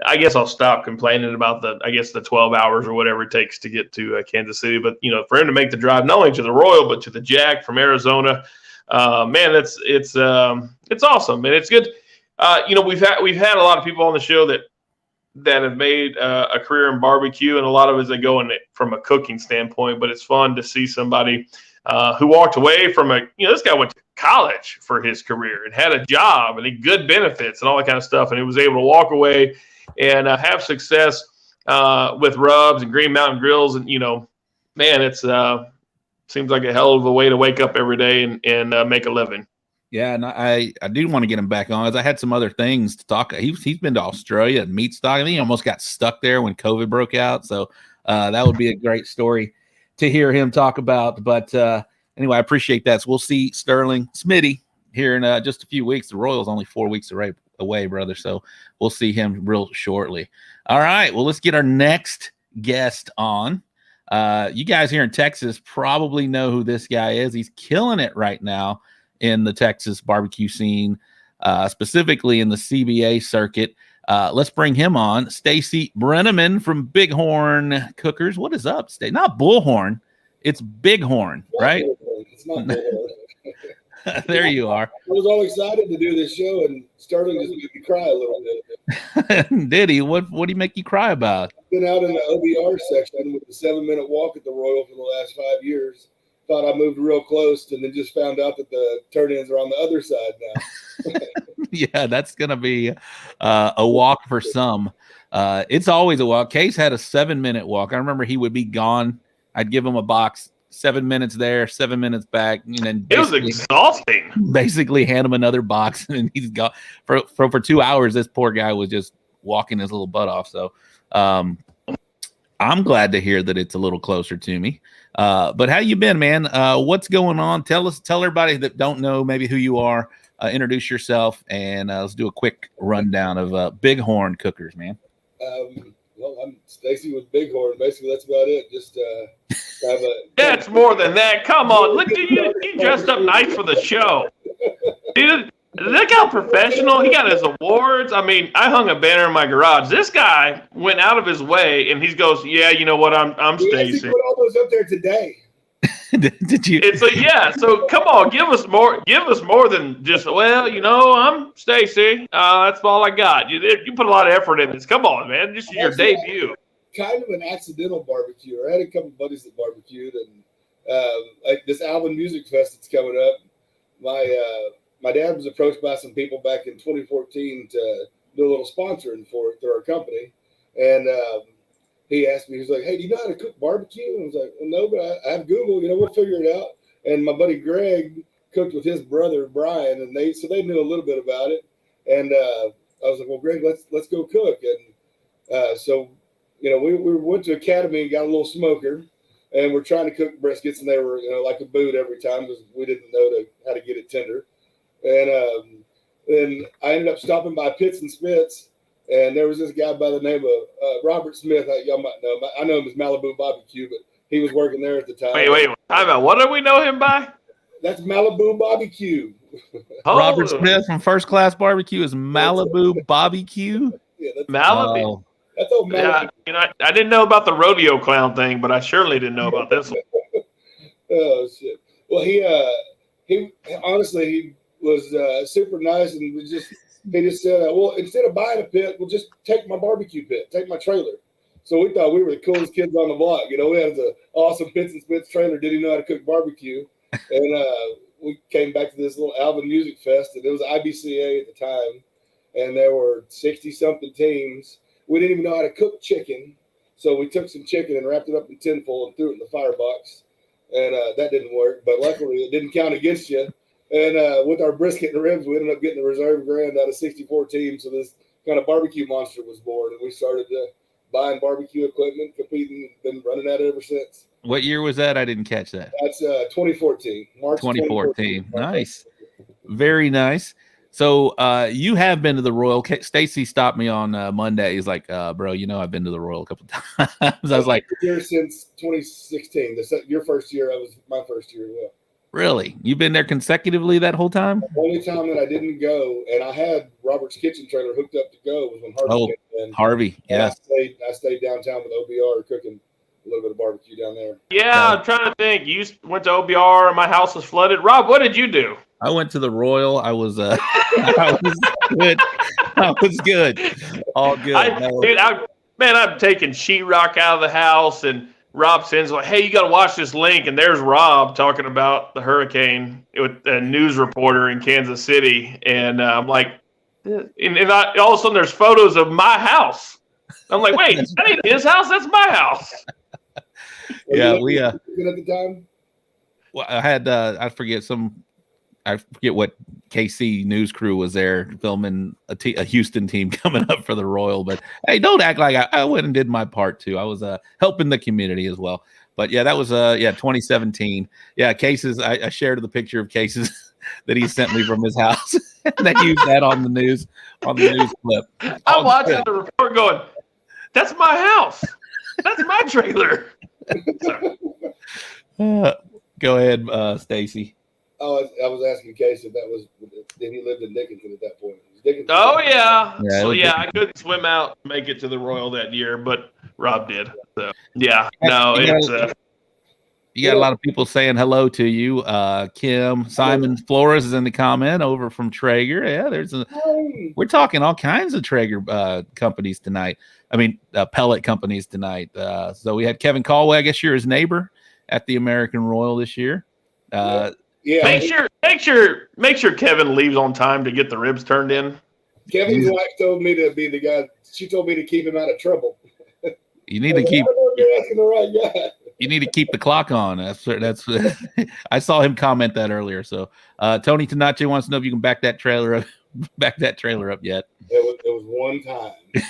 I guess I'll stop complaining about the 12 hours or whatever it takes to get to Kansas City, but for him to make the drive not only to the Royal but to the Jack from Arizona. Man, it's awesome, and it's good. We've had a lot of people on the show that have made a career in barbecue, and a lot of it they go in it from a cooking standpoint. But it's fun to see somebody who walked away from this guy went to college for his career and had a job and good benefits and all that kind of stuff, and he was able to walk away and have success with rubs and Green Mountain Grills, and man, it's. Seems like a hell of a way to wake up every day and make a living. Yeah, and I do want to get him back on because I had some other things to talk. He's been to Australia and meat stock. I think he almost got stuck there when COVID broke out. So that would be a great story to hear him talk about. But anyway, I appreciate that. So we'll see Sterling Smitty here in just a few weeks. The Royals only 4 weeks away, brother. So we'll see him real shortly. All right. Well, let's get our next guest on. You guys here in Texas probably know who this guy is. He's killing it right now in the Texas barbecue scene, specifically in the CBA circuit. Let's bring him on. Stacy Breneman from Bighorn Cookers. What is up, Stacy? Not Bullhorn. It's Bighorn, right? It's not Bullhorn. There you are. I was all excited to do this show, and Sterling just made me cry a little bit. Did he? What did he make you cry about? I've been out in the OBR section with the 7-minute walk at the Royal for the last 5 years. Thought I moved real close, and then just found out that the turn-ins are on the other side now. Yeah, that's going to be a walk for some. It's always a walk. Case had a 7-minute walk. I remember he would be gone. I'd give him a box, 7 minutes there, 7 minutes back, and then it was exhausting. Basically, hand him another box, and he's gone for 2 hours. This poor guy was just walking his little butt off. So, I'm glad to hear that it's a little closer to me. But how you been, man? What's going on? Tell everybody that don't know maybe who you are. Introduce yourself, and let's do a quick rundown of Bighorn Cookers, man. Well, I'm Stacy with Bighorn. Basically, that's about it. Just have a. That's more than that. Come on, look, you dressed up nice for the show. Dude, look how professional. He got his awards. I mean, I hung a banner in my garage. This guy went out of his way, and he goes, "Yeah, you know what? I'm Stacy." Put all those up there today. Did you? It's So come on, give us more than just. Well, I'm Stacy. That's all I got. You put a lot of effort in this. Come on, man. This is your debut. Kind of an accidental barbecue. I had a couple buddies that barbecued, and like this Alvin Music Fest that's coming up. My dad was approached by some people back in 2014 to do a little sponsoring for it through our company, and he asked me, he was like, "Hey, do you know how to cook barbecue?" And I was like, "Well, no, but I have Google. We'll figure it out." And my buddy Greg cooked with his brother Brian, and they knew a little bit about it. And I was like, well, Greg, let's go cook. And so we went to Academy and got a little smoker, and we're trying to cook briskets, and they were like a boot every time because we didn't know how to get it tender. And then I ended up stopping by Pits and Spits, and there was this guy by the name of Robert Smith. Y'all might know him. I know him as Malibu BBQ, but he was working there at the time. Wait, time out. What do we know him by? That's Malibu BBQ. Robert Smith from First Class Barbecue is Malibu BBQ. Yeah, that's Malibu. Oh. That's old Malibu. Yeah, I didn't know about the rodeo clown thing, but I surely didn't know about this one. Oh shit! Well, he honestly he was super nice, and he just said, well, instead of buying a pit, we'll just take my barbecue pit, take my trailer. So we thought we were the coolest kids on the block. We had an awesome Pits and Spits trailer. Didn't know how to cook barbecue, and we came back to this little Alvin Music Fest, and it was IBCA at the time, and there were 60-something teams. We didn't even know how to cook chicken, so we took some chicken and wrapped it up in tinfoil and threw it in the firebox, and that didn't work. But luckily, it didn't count against you. And with our brisket and ribs, we ended up getting the reserve grand out of 64 teams. So this kind of barbecue monster was born, and we started buying barbecue equipment, competing, and been running at it ever since. What year was that? I didn't catch that. That's 2014, March 2014. Nice. Very nice. So you have been to the Royal. Stacy stopped me on Monday. He's like, bro, I've been to the Royal a couple times. I was like, here since 2016. Your first year, I was my first year as well. Really? You've been there consecutively that whole time? The only time that I didn't go, and I had Robert's kitchen trailer hooked up to go, was when Harvey came in. Harvey, yes. I stayed downtown with OBR cooking a little bit of barbecue down there. Yeah, I'm trying to think. You went to OBR, and my house was flooded. Rob, what did you do? I went to the Royal. I was I was good. I was good. All good. I'm taking sheetrock out of the house, and Rob sends like, hey, you got to watch this link. And there's Rob talking about the hurricane with a news reporter in Kansas City. And I'm like, all of a sudden there's photos of my house. I'm like, wait, that ain't his house. That's my house. Yeah, we at the time. Well, I had I forget what KC news crew was there filming a Houston team coming up for the Royal. But hey, don't act like I went and did my part too. I was helping the community as well. But yeah, that was 2017. Yeah, Cases. I shared the picture of Cases that he sent me from his house. And they used that on the news clip. I'm watching the report going, that's my house. That's my trailer. Go ahead, Stacy. Oh, I was asking Case if he lived in Dickinson at that point. Oh, yeah. Yeah, I couldn't swim out and make it to the Royal that year, but Rob did. So, yeah. You got a lot of people saying hello to you. Kim, Simon Flores is in the comment over from Traeger. Yeah, we're talking all kinds of Traeger companies tonight. I mean, pellet companies tonight. So we had Kevin Caldwell. I guess you're his neighbor at the American Royal this year. Yeah. Make sure Kevin leaves on time to get the ribs turned in. Kevin's wife told me to be the guy. She told me to keep him out of trouble. You need to keep. You're asking the right guy. You need to keep the clock on. That's. I saw him comment that earlier. So Tony Tanache wants to know if you can back that trailer up. Back that trailer up yet? It was one time. It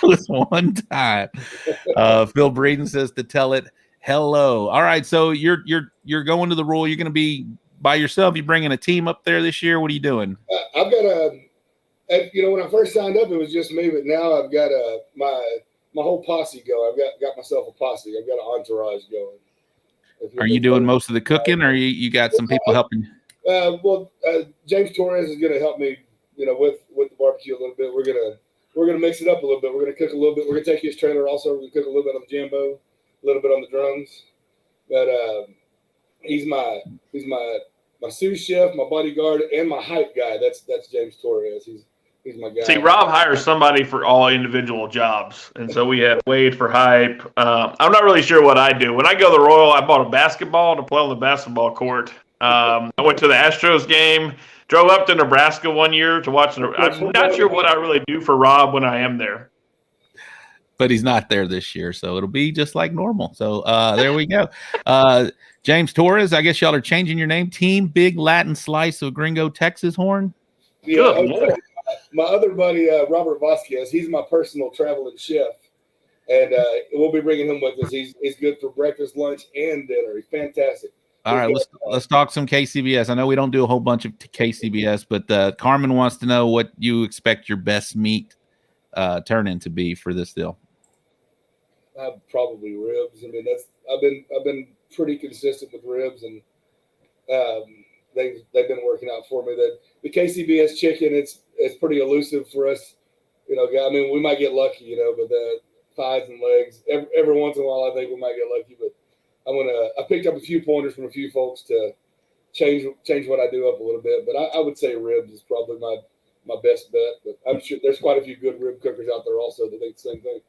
was one time. Phil Breeden says to tell it hello. All right, so you're going to the Royal. You're going to be by yourself. You bringing a team up there this year? What are you doing? I've got when I first signed up, it was just me, but now I've got my whole posse going. I've got myself a posse. I've got an entourage going. Are you doing most of the cooking, or you got some people helping? James Torres is going to help me, with the barbecue a little bit. We're gonna mix it up a little bit. We're gonna cook a little bit. We're gonna take his trailer also. We're gonna cook a little bit on the Jambo, a little bit on the drums. But he's my sous chef, my bodyguard, and my hype guy. That's James Torres. He's my guy. See, Rob hires somebody for all individual jobs, and so we have Wade for hype. I'm not really sure what I do. When I go to the Royal, I bought a basketball to play on the basketball court. I went to the Astros game, drove up to Nebraska one year to watch. I'm not sure what I really do for Rob when I am there. but he's not there this year, so it'll be just like normal. So there we go. James Torres, I guess y'all are changing your name. Team Big Latin Slice of Gringo Texas Horn. Yeah, Good Lord. my other buddy Robert Vasquez, he's my personal traveling chef, and we'll be bringing him with us. He's good for breakfast, lunch, and dinner. He's fantastic. All right, let's talk some KCBS. I know we don't do a whole bunch of KCBS, but Carmen wants to know what you expect your best meat turn in to be for this deal. Probably ribs. I mean, I've been pretty consistent with ribs, and they've been working out for me. The KCBS chicken, it's pretty elusive for us. You know, I mean, we might get lucky, you know, but the thighs and legs, every once in a while, I think we might get lucky. But I picked up a few pointers from a few folks to change what I do up a little bit. But I would say ribs is probably my best bet. But I'm sure there's quite a few good rib cookers out there also that think the same thing.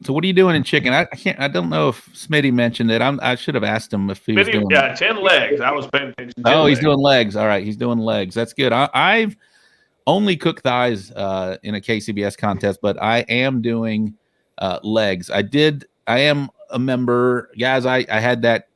So what are you doing in chicken? I don't know if Smitty mentioned it. I should have asked him if he was doing. Yeah, 10 legs. I was paying attention. Oh, he's doing legs. All right, he's doing legs. That's good. I've only cooked thighs in a KCBS contest, but I am doing legs. I am a member, guys. I had that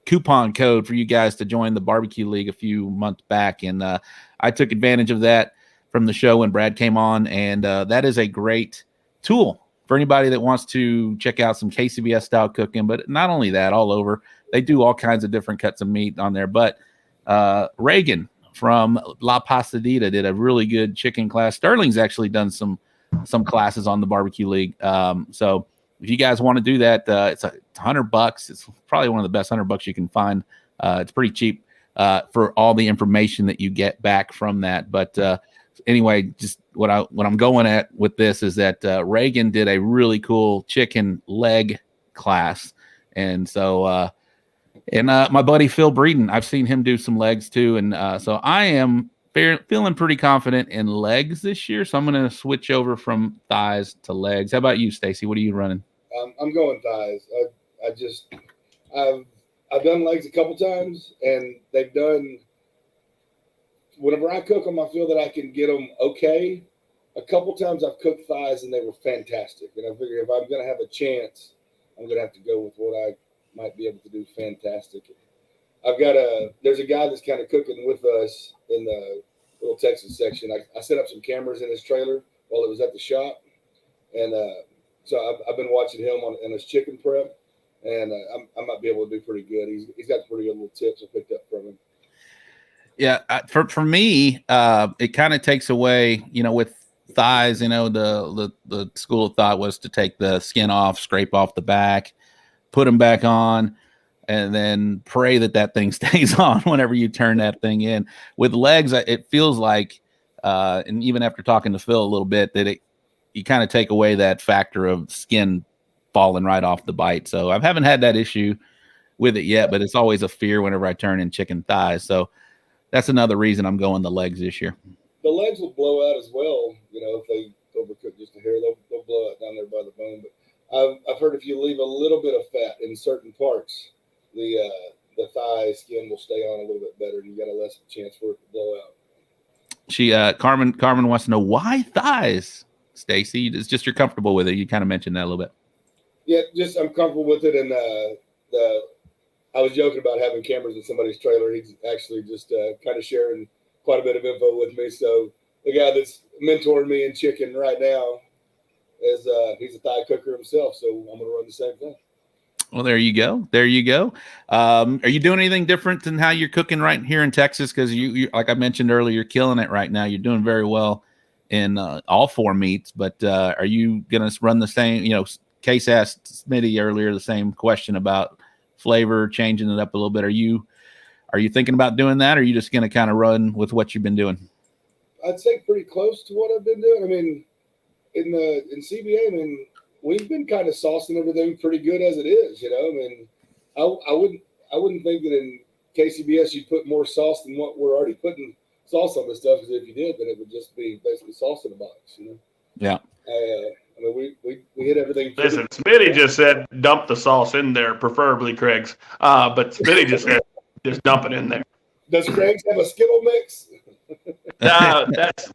coupon code for you guys to join the barbecue league a few months back, and I took advantage of that from the show when Brad came on, and that is a great tool for anybody that wants to check out some KCBS style cooking. But not only that, all over, they do all kinds of different cuts of meat on there. But Reagan from La Pasadita did a really good chicken class. Sterling's actually done some classes on the barbecue league. So if you guys want to do that, it's $100. It's probably one of the best $100 you can find. It's pretty cheap for all the information that you get back from that. But anyway, just what I'm going at with this is that Reagan did a really cool chicken leg class. And so my buddy Phil Breeden, I've seen him do some legs too. And so I am feeling pretty confident in legs this year. So I'm going to switch over from thighs to legs. How about you, Stacy? What are you running? I'm going thighs. I've done legs a couple times, and they've done. Whenever I cook them, I feel that I can get them okay. A couple times I've cooked thighs, and they were fantastic. And I figure if I'm going to have a chance, I'm going to have to go with what I might be able to do fantastic. There's a guy that's kind of cooking with us in the little Texas section. I set up some cameras in his trailer while it was at the shop. And so I've been watching him on his chicken prep, and I might be able to do pretty good. He's got pretty good little tips I picked up from him. Yeah, for me, it kind of takes away, with thighs, the school of thought was to take the skin off, scrape off the back, put them back on, and then pray that thing stays on whenever you turn that thing in. With legs, it feels like, and even after talking to Phil a little bit, that you kind of take away that factor of skin falling right off the bite. So I haven't had that issue with it yet, but it's always a fear whenever I turn in chicken thighs. So that's another reason I'm going the legs this year. The legs will blow out as well. If they overcook just a hair, they'll blow out down there by the bone. But I've heard if you leave a little bit of fat in certain parts, the thigh skin will stay on a little bit better, and you got a less chance for it to blow out. Carmen wants to know why thighs, Stacy. It's just you're comfortable with it. You kind of mentioned that a little bit. Yeah, just I'm comfortable with it, and I was joking about having cameras in somebody's trailer. He's actually just kind of sharing quite a bit of info with me. So the guy that's mentoring me in chicken right now is he's a thigh cooker himself. So I'm going to run the same thing. Well, there you go. There you go. Are you doing anything different than how you're cooking right here in Texas? Because you, like I mentioned earlier, you're killing it right now. You're doing very well in all four meats. But are you going to run the same? Case asked Smitty earlier the same question about flavor, changing it up a little bit. Are you thinking about doing that, or are you just going to kind of run with what you've been doing? I'd say pretty close to what I've been doing. I mean, in CBA, we've been kind of saucing everything pretty good as it is. I wouldn't think that in KCBS you'd put more sauce than what we're already putting sauce on this stuff. Because if you did, then it would just be basically sauce in a box. Yeah. We hit everything. Listen, Smitty just said dump the sauce in there, preferably Craig's. But Smitty just said just dump it in there. Does Craig's have a Skittle mix?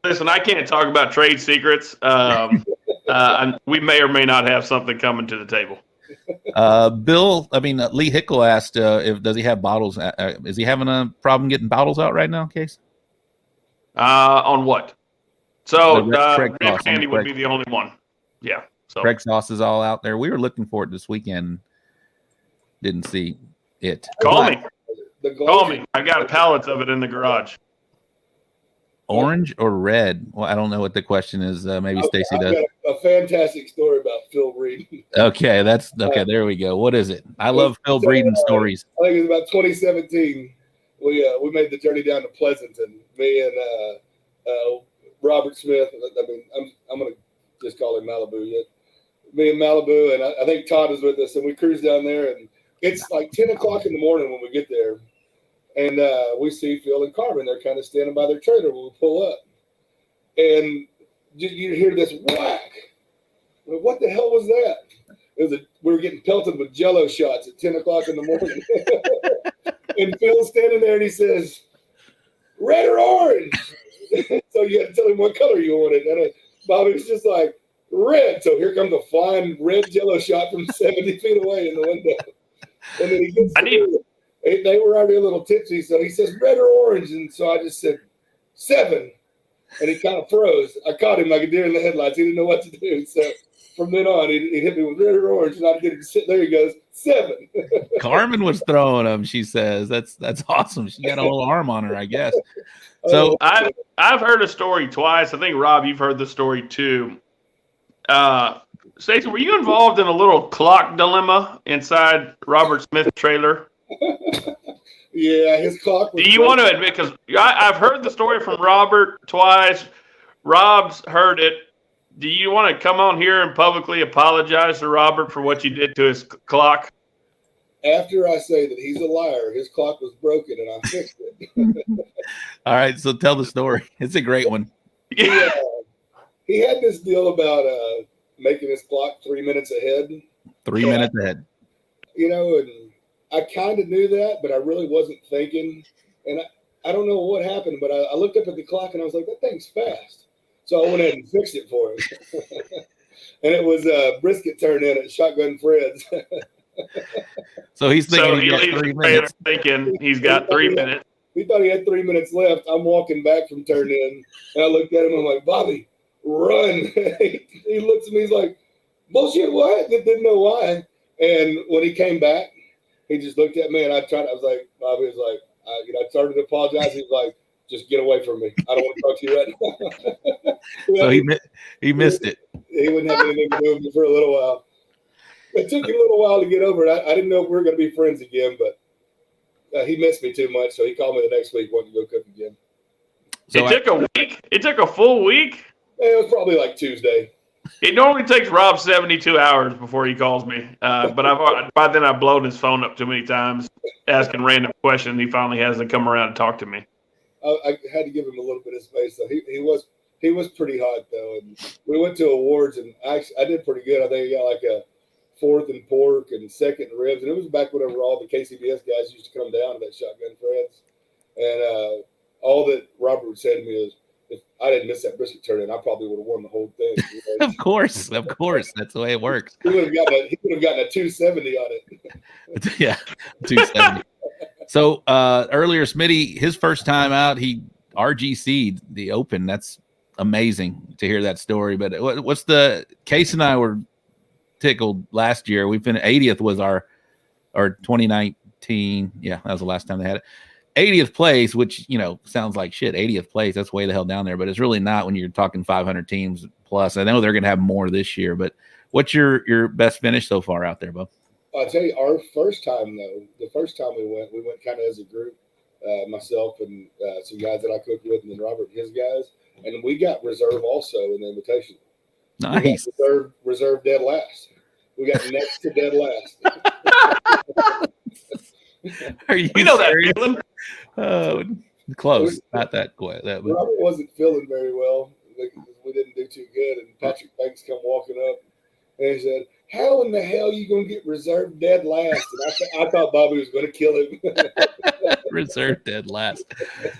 Listen, I can't talk about trade secrets. We may or may not have something coming to the table. Lee Hickle asked does he have bottles? Is he having a problem getting bottles out right now, Case? On what? So Craig Red Sauce, Candy would be the only one. Yeah. So Craig Sauce is all out there. We were looking for it this weekend. Didn't see it. Call me. I got pallets of it in the garage. Orange or red? Well, I don't know what the question is. Maybe Stacy does. Got a fantastic story about Phil Breeden. Okay, there we go. What is it? I love Phil Breeden stories. I think it was about 2017. We made the journey down to Pleasanton. Me and Robert Smith. I mean, I'm gonna just call him Malibu. Yet. Me and Malibu, and I think Todd was with us, and we cruised down there, and it's like 10 o'clock in the morning when we get there. And we see Phil and Carmen. They're kind of standing by their trailer when we pull up. And you hear this whack. What the hell was that? We were getting pelted with Jello shots at 10 o'clock in the morning. And Phil's standing there and he says, red or orange? So you had to tell him what color you wanted. And Bobby was just like, red. So here comes a flying red Jello shot from 70 feet away in the window. And then he gets they were already a little tipsy, so he says red or orange, and so I just said 7, and he kind of froze. I caught him like a deer in the headlights. He didn't know what to do, so from then on, he hit me with red or orange, and I get him to sit there. He goes 7. Carmen was throwing them. She says that's awesome. She got a little arm on her, I guess. So I've heard a story twice. I think Rob, you've heard the story too. Stacey, were you involved in a little clock dilemma inside Robert Smith's trailer? Yeah, his clock was. Do you want to admit? Because I've heard the story from Robert twice. Rob's heard it. Do you want to come on here and publicly apologize to Robert for what you did to his clock? After I say that he's a liar, his clock was broken and I fixed it. All right, so tell the story. It's a great one. Yeah. He had this deal about making his clock 3 minutes ahead. 3 minutes ahead. You know, and I kind of knew that, but I really wasn't thinking. And I don't know what happened, but I looked up at the clock and I was like, that thing's fast. So I went ahead and fixed it for him. And it was brisket turned in at Shotgun Fred's. So he's thinking he leaves 3 minutes. Thinking he's got 3 minutes. He thought he had 3 minutes left. I'm walking back from turn in, and I looked at him. I'm like, Bobby, run. He looks at me. He's like, bullshit, what? Didn't know why. And when he came back, he just looked at me, and I was like, Bobby was like, I started to apologize. He was like, just get away from me. I don't want to talk to you right now. So he missed it. He wouldn't have anything to do with me for a little while. It took him a little while to get over it. I didn't know if we were going to be friends again, but he missed me too much, so he called me the next week, wanted to go cook again. So it took a week? It took a full week? It was probably like Tuesday. It normally takes Rob 72 hours before he calls me, but by then I've blown his phone up too many times, asking random questions. He finally has to come around and talk to me. I had to give him a little bit of space, though. He was pretty hot, though, and we went to awards, and I did pretty good. I think I got like a 4th in pork and 2nd in ribs, and it was back whenever all the KCBS guys used to come down to that Shotgun Fred's, and all that Robert would say to me is, if I didn't miss that brisket turn in, I probably would have won the whole thing. You know? Of course, that's the way it works. He would have gotten a 270 on it. Yeah, 270. So earlier, Smitty, his first time out, he RGC'd the Open. That's amazing to hear that story. But what's the Case and I were tickled last year. We finished 80th was our 2019. Yeah, that was the last time they had it. 80th place, which, sounds like shit. 80th place, that's way the hell down there, but it's really not when you're talking 500 teams plus. I know they're going to have more this year, but what's your best finish so far out there, Bo? I'll tell you, our first time, though, the first time we went kind of as a group, myself and some guys that I cooked with, and then Robert and his guys, and we got reserve also in the invitation. Nice. We got reserve dead last. We got next to dead last. Are you we know serious? That feeling. Close. Not that quiet. Robert wasn't feeling very well. We didn't do too good, and Patrick Banks come walking up, and he said, "How in the hell are you going to get reserve dead last?" And I thought Bobby was going to kill him. Reserve dead last.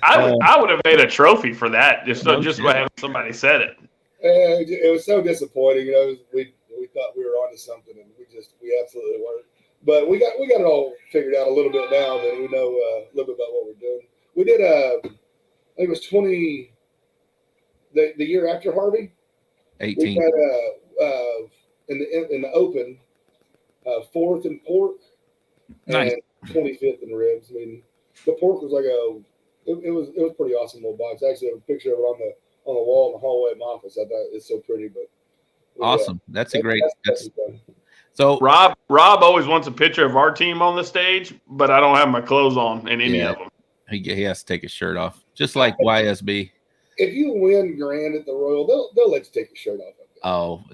I would have made a trophy for that, just to have somebody said it. And it was so disappointing. We thought we were onto something, and we absolutely weren't. But we got it all figured out a little bit now that we know a little bit about what we're doing. We did I think it was the year after Harvey. 18. We had in the open 4th in pork Nice. and 25th in ribs. I mean, the pork was like it was pretty awesome little box. I actually have a picture of it on the wall in the hallway of my office. I thought it's so pretty, but Awesome. That's a great. That's fun. So Rob always wants a picture of our team on the stage, but I don't have my clothes on in any of them. he has to take his shirt off, just like YSB. If you win grand at the Royal, they'll let you take your shirt off. Oh,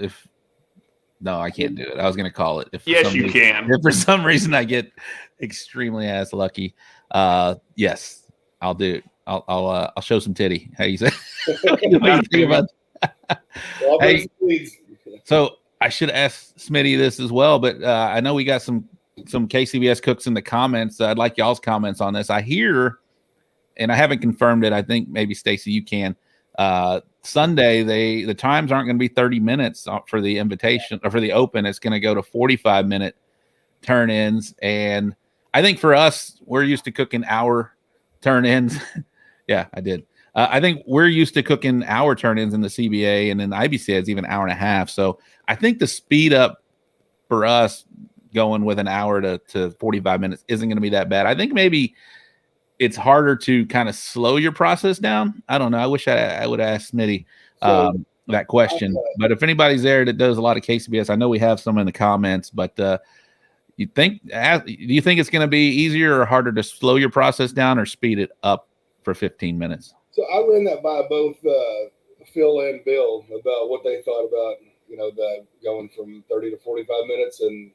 no, I can't do it. I was going to call it. Yes, you can. If for some reason I get extremely ass lucky, yes, I'll do it. I'll show some titty. How you say? What do you think about Well, Hey, so I should ask Smitty this as well, but I know we got some KCBS cooks in the comments. I'd like y'all's comments on this. I hear, and I haven't confirmed it. I think maybe Stacy, you can. Sunday, the times aren't going to be 30 minutes for the invitation or for the open. It's going to go to 45-minute turn-ins, and I think for us, we're used to cooking hour turn-ins. Yeah, I did. I think we're used to cooking hour turn-ins in the CBA, and then the IBCA is even an hour and a half. So I think the speed up for us going with an hour to 45 minutes isn't going to be that bad. I think maybe it's harder to kind of slow your process down. I don't know. I wish I would ask Smitty that question. But if anybody's there that does a lot of KCBS, I know we have some in the comments, but do you think it's going to be easier or harder to slow your process down or speed it up for 15 minutes? So I ran that by both Phil and Bill about what they thought about, the going from 30 to 45 minutes, and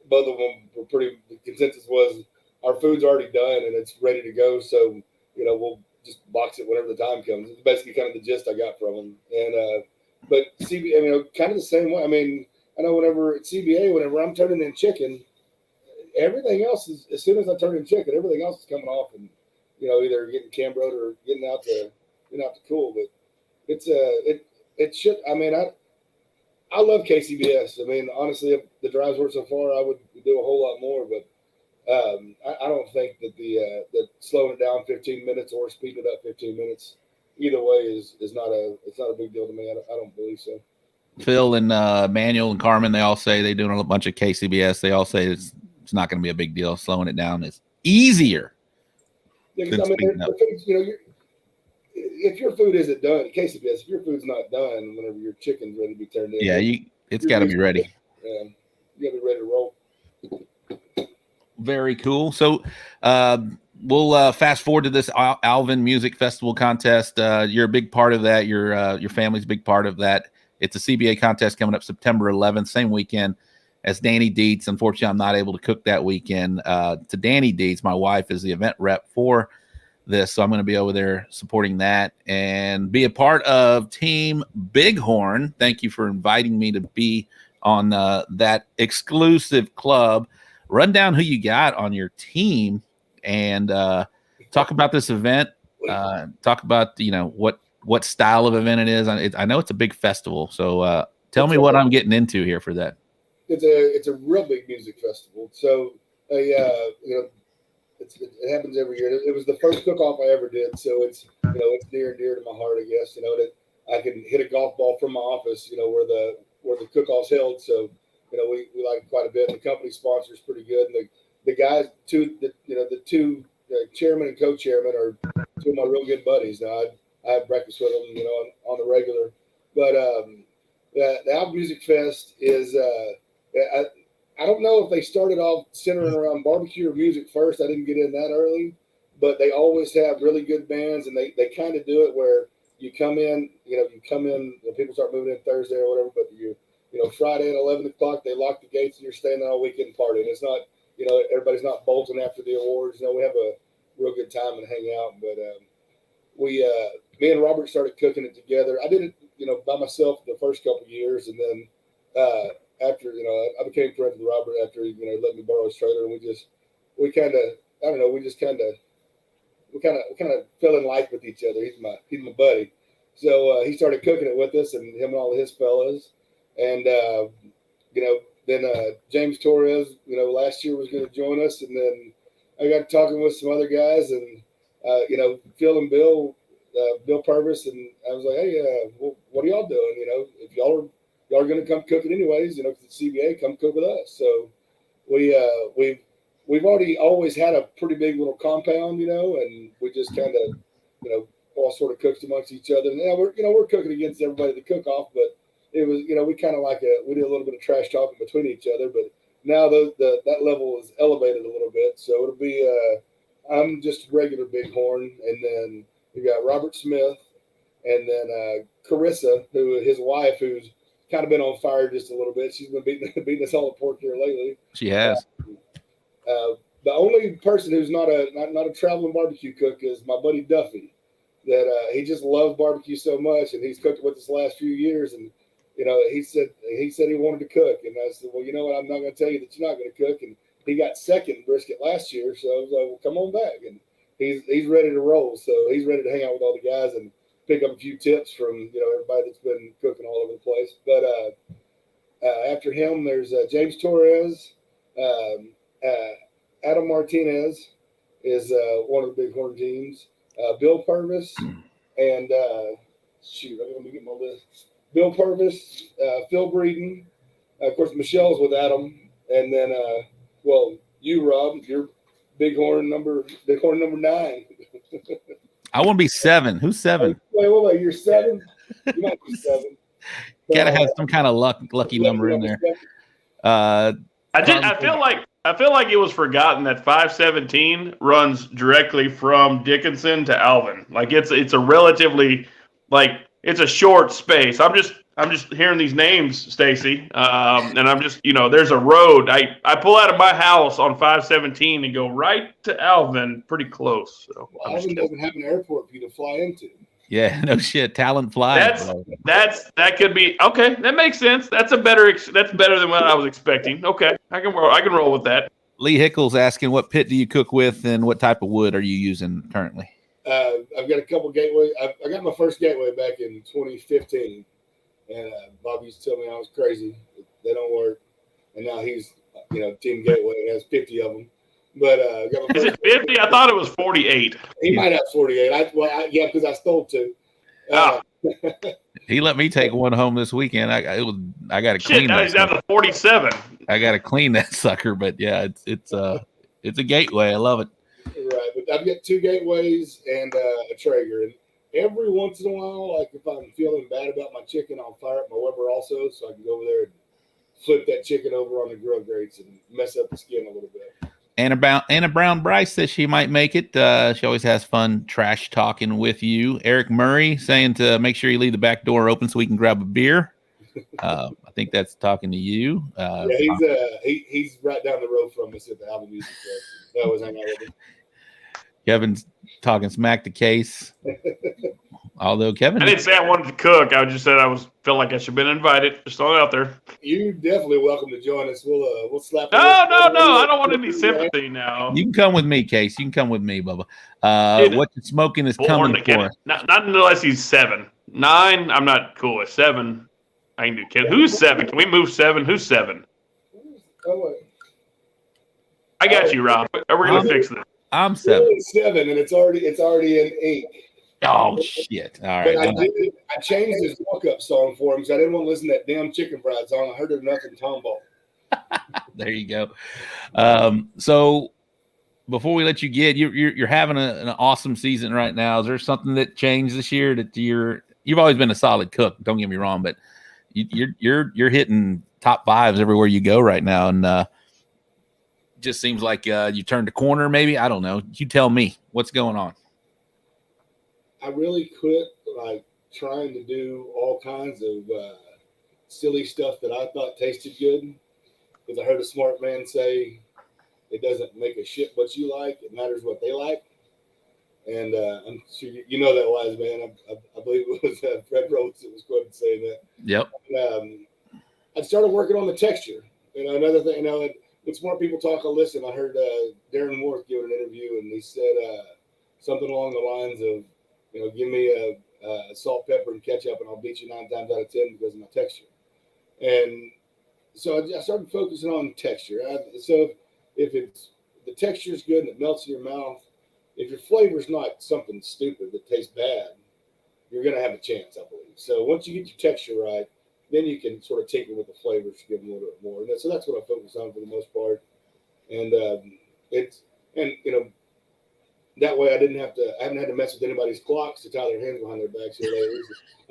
both of them were pretty. The consensus was our food's already done and it's ready to go, so we'll just box it whenever the time comes. It's basically kind of the gist I got from them. And but CBA, kind of the same way. I mean, I know whenever at CBA, whenever I'm turning in chicken, everything else is, as soon as I turn in chicken, everything else is coming off and either getting cambroed or getting out to cool. But it's it should. I mean, I love KCBS. I mean, honestly, if the drives were so far, I would do a whole lot more. But I don't think that that slowing it down 15 minutes or speeding it up 15 minutes, either way is not a big deal to me. I don't believe so. Phil and Manuel and Carmen, they all say they're doing a bunch of KCBS. They all say it's not going to be a big deal. Slowing it down is easier. Yeah, because I mean, if your food isn't done, KCBS, if your food's not done whenever your chicken's ready to be turned in, it's got to be ready. Yeah, you got to be ready to roll. Very cool. So we'll fast forward to this Alvin Music Festival contest. You're a big part of that. Your family's a big part of that. It's a CBA contest coming up September 11th, same weekend as Danny Dietz. Unfortunately, I'm not able to cook that weekend. To Danny Dietz, my wife is the event rep for this, so I'm going to be over there supporting that and be a part of Team Bighorn. Thank you for inviting me to be on that exclusive club. Run down who you got on your team and talk about this event. Talk about what style of event it is. I know it's a big festival, so tell me what I'm getting into here for that. It's a real big music festival. So it happens every year. It was the first cook-off I ever did, so it's near and dear to my heart, I guess. That I can hit a golf ball from my office, where the cook-off's held. So we like it quite a bit. The company sponsor is pretty good, and the guys, the two chairman and co-chairman are two of my real good buddies. Now I have breakfast with them, on the regular. But the Alvin Music Fest is I don't know if they started off centering around barbecue or music first. I didn't get in that early, but they always have really good bands, and they kind of do it where you come in, people start moving in Thursday or whatever, but Friday at 11 o'clock, they lock the gates and you're staying there all weekend partying. It's not, everybody's not bolting after the awards. We have a real good time and hang out. But me and Robert started cooking it together. I did it, by myself the first couple of years. And then after, I became friends with Robert after he, let me borrow his trailer. And we kind of fell in life with each other. He's my buddy. So he started cooking it with us, and him and all of his fellas. And then James Torres, last year was going to join us, and then I got talking with some other guys, and Phil and Bill Purvis, and I was like, hey, what are y'all doing? If y'all are going to come cooking anyways, because it's CBA, come cook with us. So we've already always had a pretty big little compound, and we just kind of all sort of cooked amongst each other. And we're cooking against everybody to cook off, but it was we kind of we did a little bit of trash talking between each other, but now that level is elevated a little bit. So it'll be I'm just regular Bighorn, and then we got Robert Smith, and then Carissa, who his wife, who's kind of been on fire just a little bit. She's been beating us all at pork here lately. She has. The only person who's not a traveling barbecue cook is my buddy Duffy. That he just loves barbecue so much, and he's cooked with us the last few years. And he said he wanted to cook, and I said, well, you know what? I'm not going to tell you that you're not going to cook. And he got second brisket last year, so I was like, well, come on back. And he's ready to roll. So he's ready to hang out with all the guys and pick up a few tips from everybody that's been cooking all over the place. But after him, there's James Torres, Adam Martinez is one of the Bighorn teams. Bill Purvis and let me get my list. Bill Purvis, Phil Breeden, of course Michelle's with Adam, and then you, Rob, you're Bighorn number 9. I want to be 7. Who's 7? Wait, you're 7? You might be 7. Gotta have some kind of lucky number in there. I feel like it was forgotten that 517 runs directly from Dickinson to Alvin. Like it's a relatively it's a short space. I'm just hearing these names, Stacy, and I'm just there's a road. I pull out of my house on 517 and go right to Alvin, pretty close. So Alvin doesn't have an airport for you to fly into. Yeah, no shit. Talent fly. That could be okay. That makes sense. That's better than what I was expecting. Okay, I can roll with that. Lee Hickles asking, what pit do you cook with, and what type of wood are you using currently? I've got a couple Gateway. I got my first Gateway back in 2015, and Bob used to tell me I was crazy. They don't work, and now he's Team Gateway and has 50 of them. But I got my first. Is it 50? I thought it was 48. He might have 48. Because I stole 2. He let me take one home this weekend. I got to clean. Now he's down to 47. I got to clean that sucker, but yeah, it's a Gateway. I love it. Right, but I've got 2 Gateways and a Traeger, and every once in a while, like if I'm feeling bad about my chicken, I'll fire up my Weber also, so I can go over there and flip that chicken over on the grill grates and mess up the skin a little bit. Anna Brown Bryce says she might make it. She always has fun trash talking with you. Eric Murray saying to make sure you leave the back door open so we can grab a beer. I think that's talking to you. He's right down the road from us at the Alvin Music Fest. I always hang out with him. Kevin's talking smack to Case. Although Kevin, I didn't say I wanted to cook. I just said felt like I should have been invited. Just throwing it out there. You're definitely welcome to join us. We'll slap. No. I don't want any sympathy now. You can come with me, Case. You can come with me, Bubba. What you're smoking is coming for. Not unless he's 7. 9, I'm not cool with. 7, I can do. Who's 7? Can we move 7? Who's 7? I got you, Rob. We're gonna fix this. I'm 7. 7, and it's already in ink. Oh shit! All right. I changed his walk-up song for him because I didn't want to listen to that damn chicken fried song. I heard it enough in Tomball. There you go. So before we let you get, you're having an awesome season right now. Is there something that changed this year that you've always been a solid cook? Don't get me wrong, but you're hitting top 5s everywhere you go right now, and just seems like you turned a corner. Maybe, I don't know. You tell me what's going on. I really quit trying to do all kinds of silly stuff that I thought tasted good, because I heard a smart man say it doesn't make a shit what you like, it matters what they like. And I'm sure you know that wise man. I believe it was Fred Rhodes that was quoted saying that. Yep. And, I started working on the texture. Another thing, when smart people talk, I listen. I heard Darren Worth give an interview, and he said something along the lines of, give me salt, pepper, and ketchup, and I'll beat you 9 times out of 10 because of my texture. And so I started focusing on texture. So if it's the texture is good and it melts in your mouth, if your flavor is not something stupid that tastes bad, you're going to have a chance, I believe. So once you get your texture right, then you can sort of tinker with the flavors to give them a little bit more. And so that's what I focus on for the most part. And that way I haven't had to mess with anybody's clocks to tie their hands behind their backs here lately.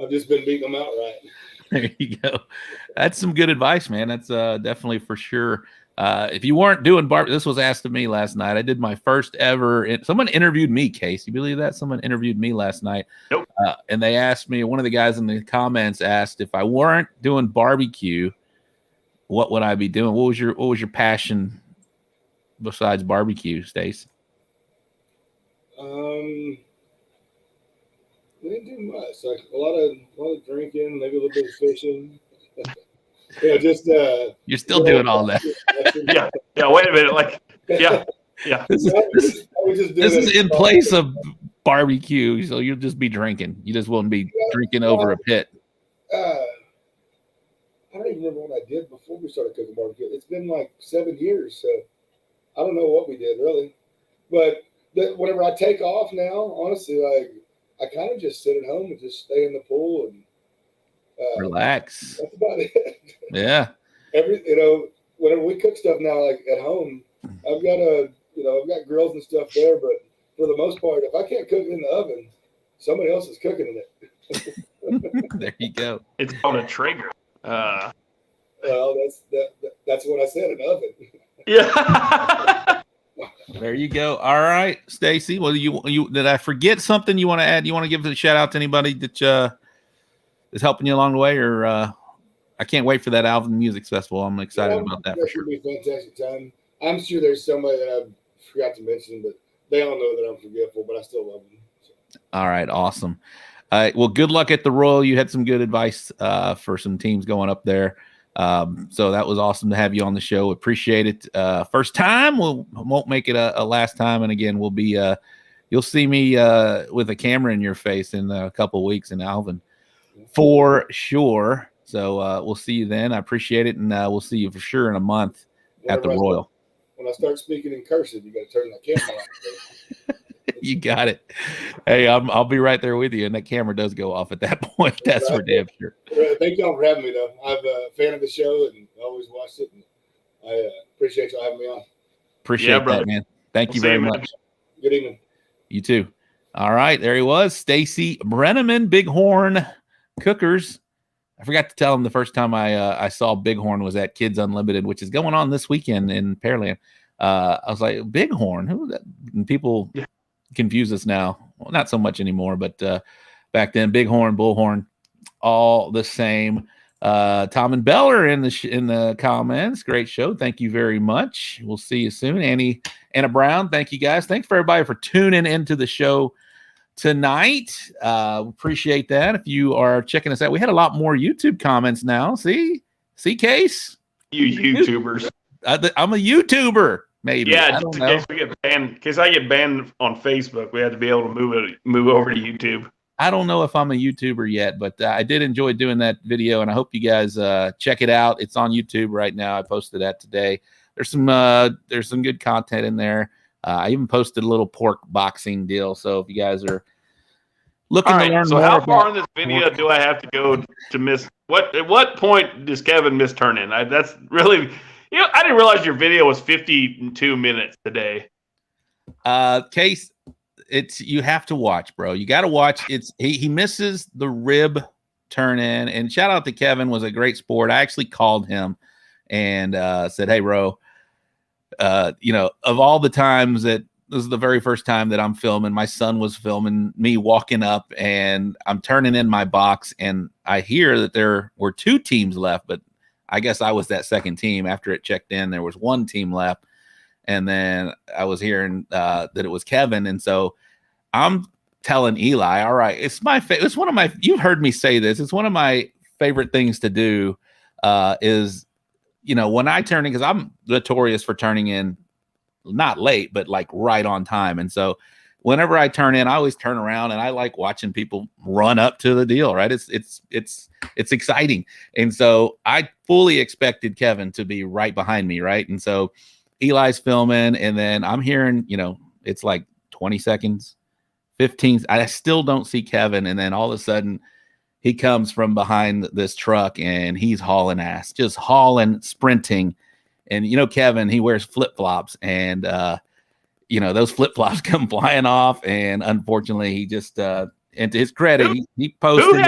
I've just been beating them out right. There you go. That's some good advice, man. That's definitely for sure. If you weren't doing this was asked of me last night. I did my first ever. Someone interviewed me, Case. You believe that? Someone interviewed me last night. Nope. And they asked me, one of the guys in the comments asked, if I weren't doing barbecue, what would I be doing? What was your passion besides barbecue, Stace? We didn't do much. Like a lot of drinking, maybe a little bit of fishing. Just you're still doing all that. Yeah. Wait a minute. Like, yeah. This is in place of barbecue, so you'll just be drinking. You just won't be drinking over a pit. I don't even remember what I did before we started cooking barbecue. It's been like 7 years, so I don't know what we did really. But whenever I take off now, honestly, like I kind of just sit at home and just stay in the pool and relax. That's about it. Yeah. Whenever we cook stuff now, like at home, I've got grills and stuff there, but for the most part, if I can't cook in the oven, somebody else is cooking in it. There you go. It's called a Traeger. Well, that's what I said, an oven. Yeah. There you go. All right, Stacy. Well, you did I forget something you want to add? You want to give a shout out to anybody that is helping you along the way, or I can't wait for that Alvin Music Festival. I'm excited about that for sure. It'll be a fantastic time. I'm sure there's somebody that I forgot to mention, but they all know that I'm forgetful, but I still love them. So. All right, awesome. Well, good luck at the Royal. You had some good advice for some teams going up there. So that was awesome to have you on the show. Appreciate it. First time, won't make it a last time. And again, we'll be you'll see me with a camera in your face in a couple of weeks in Alvin for sure. So we'll see you then. I appreciate it, and we'll see you for sure in a month at the Royal. When I start speaking in cursive, you got to turn that camera on. You got it. Hey, I'll be right there with you, and that camera does go off at that point. That's for damn sure. Thank y'all for having me, though. I'm a fan of the show and always watched it. And I appreciate y'all having me on. Appreciate that, man. Thank you very much. Good evening. You too. All right, there he was, Stacy Breneman, Bighorn Cookers. I forgot to tell him the first time I saw Bighorn was at Kids Unlimited, which is going on this weekend in Pearland. I was like, Bighorn? Who is that? And people confuse us now. Well, not so much anymore, but back then, Bighorn, Bullhorn, all the same. Tom and Beller in the comments. Great show. Thank you very much. We'll see you soon. Anna Brown, thank you guys. Thanks for everybody for tuning into the show tonight. Appreciate that. If you are checking us out, we had a lot more YouTube comments now. See Case? You YouTubers. I'm a YouTuber. Maybe. Yeah, just in case we get banned. In case I get banned on Facebook, we have to be able to move over to YouTube. I don't know if I'm a YouTuber yet, but I did enjoy doing that video, and I hope you guys check it out. It's on YouTube right now. I posted that today. There's some good content in there. I even posted a little pork boxing deal. So if you guys are looking to learn more, so how far in this video do I have to go to miss? At what point does Kevin miss turn in? That's really, I didn't realize your video was 52 minutes today. Case, you have to watch, bro. You got to watch. He misses the rib turn in, and shout out to Kevin, was a great sport. I actually called him and said, hey, bro, of all the times that this is the very first time that I'm filming, my son was filming me walking up and I'm turning in my box, and I hear that there were 2 teams left, but I guess I was that second team. After it checked in, there was 1 team left. And then I was hearing that it was Kevin. And so I'm telling Eli, all right, it's one of my, you've heard me say this, it's one of my favorite things to do is, when I turn in, because I'm notorious for turning in not late, but like right on time. And so whenever I turn in, I always turn around and I like watching people run up to the deal, right? It's exciting. And so I fully expected Kevin to be right behind me, right? And so Eli's filming, and then I'm hearing, it's like 20 seconds, 15. I still don't see Kevin. And then all of a sudden he comes from behind this truck and he's hauling ass, just hauling, sprinting. And, Kevin, he wears flip-flops, and, those flip-flops come flying off. And unfortunately, he just, and to his credit, he posted.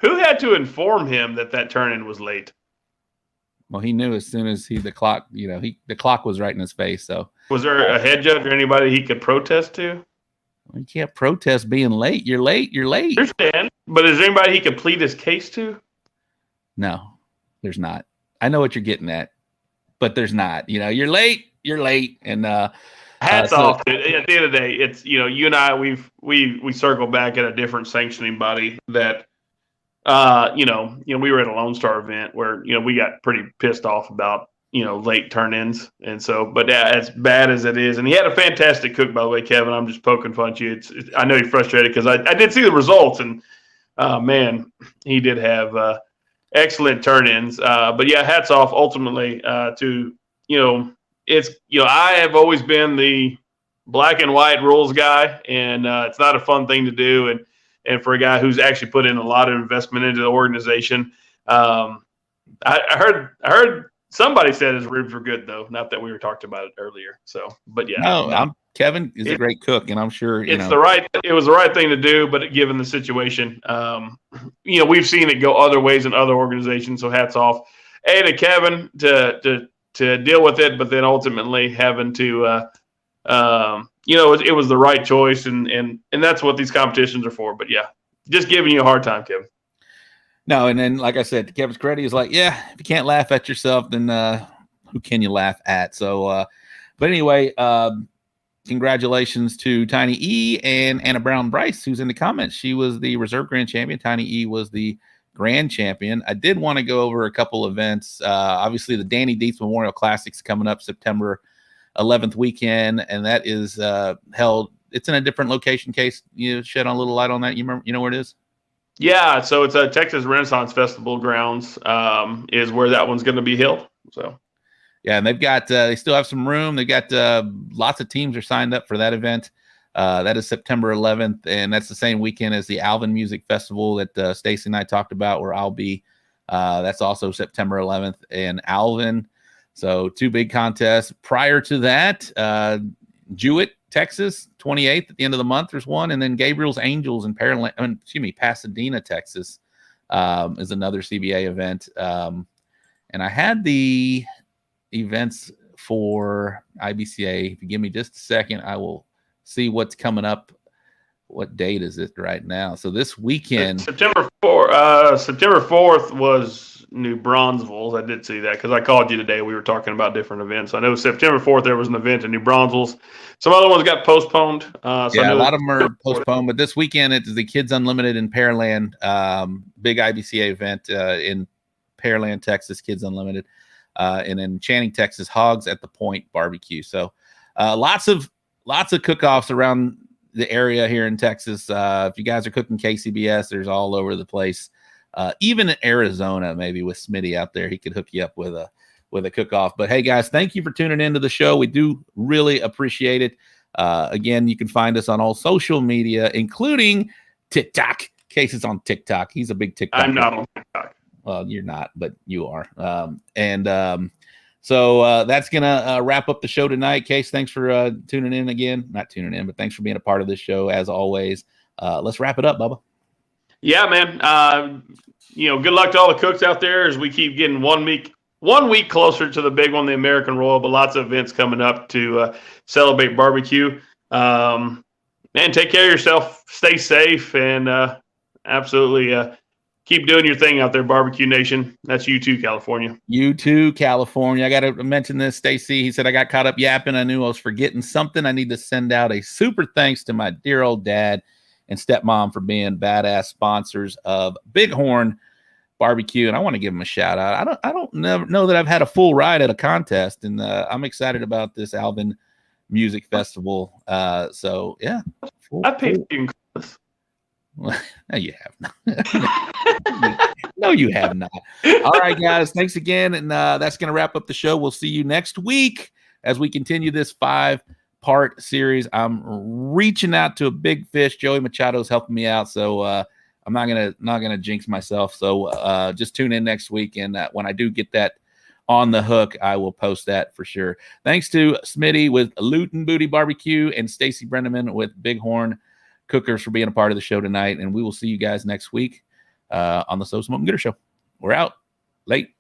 Who had to inform him that turn-in was late? Well, he knew as soon as the clock was right in his face. So was there a head judge or anybody he could protest to? You can't protest being late. You're late. You're late. I understand. But is there anybody he could plead his case to? No, there's not. I know what you're getting at, but there's not. You're late. You're late. And hats off. At the end of the day, it's you and I. We circle back at a different sanctioning body that. We were at a Lone Star event where we got pretty pissed off about late turn-ins, and so, but as bad as it is, and he had a fantastic cook, by the way, Kevin. I'm just poking fun at you. I know you're frustrated because I did see the results, and man, he did have excellent turn-ins. But yeah, hats off ultimately to it's I have always been the black and white rules guy, and it's not a fun thing to do, and for a guy who's actually put in a lot of investment into the organization. I heard somebody said his ribs were good, though. Not that we were talking about it earlier. So, but yeah. No, Kevin is a great cook, and I'm sure it was the right thing to do, but given the situation, we've seen it go other ways in other organizations. So hats off, to Kevin to deal with it, but then ultimately having to it was the right choice, and that's what these competitions are for. But yeah, just giving you a hard time, Kevin. No, and then like I said, to Kevin's credit, he's like, yeah, if you can't laugh at yourself, then who can you laugh at? So, but anyway, congratulations to Tiny E and Anna Brown Bryce, who's in the comments. She was the reserve grand champion. Tiny E was the grand champion. I did want to go over a couple events. Obviously, the Danny Dietz Memorial Classics coming up September 11th weekend, and that is held. It's in a different location. Case you shed on a little light on that. You know where it is? Yeah, so it's a Texas Renaissance Festival grounds is where that one's going to be held. So yeah, and they've got they still have some room. They got lots of teams are signed up for that event. That is September 11th, and that's the same weekend as the Alvin Music Festival that Stacy and I talked about, where I'll be. That's also September 11th in Alvin. So 2 big contests. Prior to that, Jewett, Texas, 28th at the end of the month. There's one, and then Gabriel's Angels in Pasadena, Texas, is another CBA event. And I had the events for IBCA. If you give me just a second, I will see what's coming up. What date is it right now? So this weekend, September 4th was New Braunfels. I did see that because I called you today. We were talking about different events. I know September 4th there was an event in New Braunfels. Some other ones got postponed. A lot of them are postponed. But this weekend it's the Kids Unlimited in Pearland, big IBCA event in Pearland, Texas. Kids Unlimited, and in Channing, Texas, Hogs at the Point barbecue. So lots of cook-offs around the area here in Texas. If you guys are cooking KCBS, there's all over the place. Even in Arizona, maybe with Smitty out there, he could hook you up with a cook-off. But hey, guys, thank you for tuning into the show. We do really appreciate it. Again, you can find us on all social media, including TikTok. Case is on TikTok. He's a big TikTok. I'm not on TikTok. Well, you're not, but you are. So that's going to wrap up the show tonight. Case, thanks for tuning in again. Not tuning in, but thanks for being a part of this show as always. Let's wrap it up, Bubba. Yeah, man. Good luck to all the cooks out there as we keep getting 1 week closer to the big one, the American Royal, but lots of events coming up to celebrate barbecue. Man, take care of yourself. Stay safe, and absolutely keep doing your thing out there, Barbecue Nation. That's you too, California. You too, California. I got to mention this, Stacy. He said, I got caught up yapping. I knew I was forgetting something. I need to send out a super thanks to my dear old dad and stepmom for being badass sponsors of Bighorn Barbecue. And I want to give them a shout out. I don't know that I've had a full ride at a contest, and I'm excited about this Alvin music festival. So yeah, I paid for you. Chris. No, you have not. No, you have not. All right, guys. Thanks again. And that's going to wrap up the show. We'll see you next week as we continue this 5-part series. I'm reaching out to a big fish. Joey Machado's helping me out. So I'm not gonna jinx myself. So just tune in next week. And when I do get that on the hook, I will post that for sure. Thanks to Smitty with Luton Booty Barbecue and Stacy Breneman with Bighorn Cookers for being a part of the show tonight. And we will see you guys next week on the So Smoking Gooder Show. We're out. Late.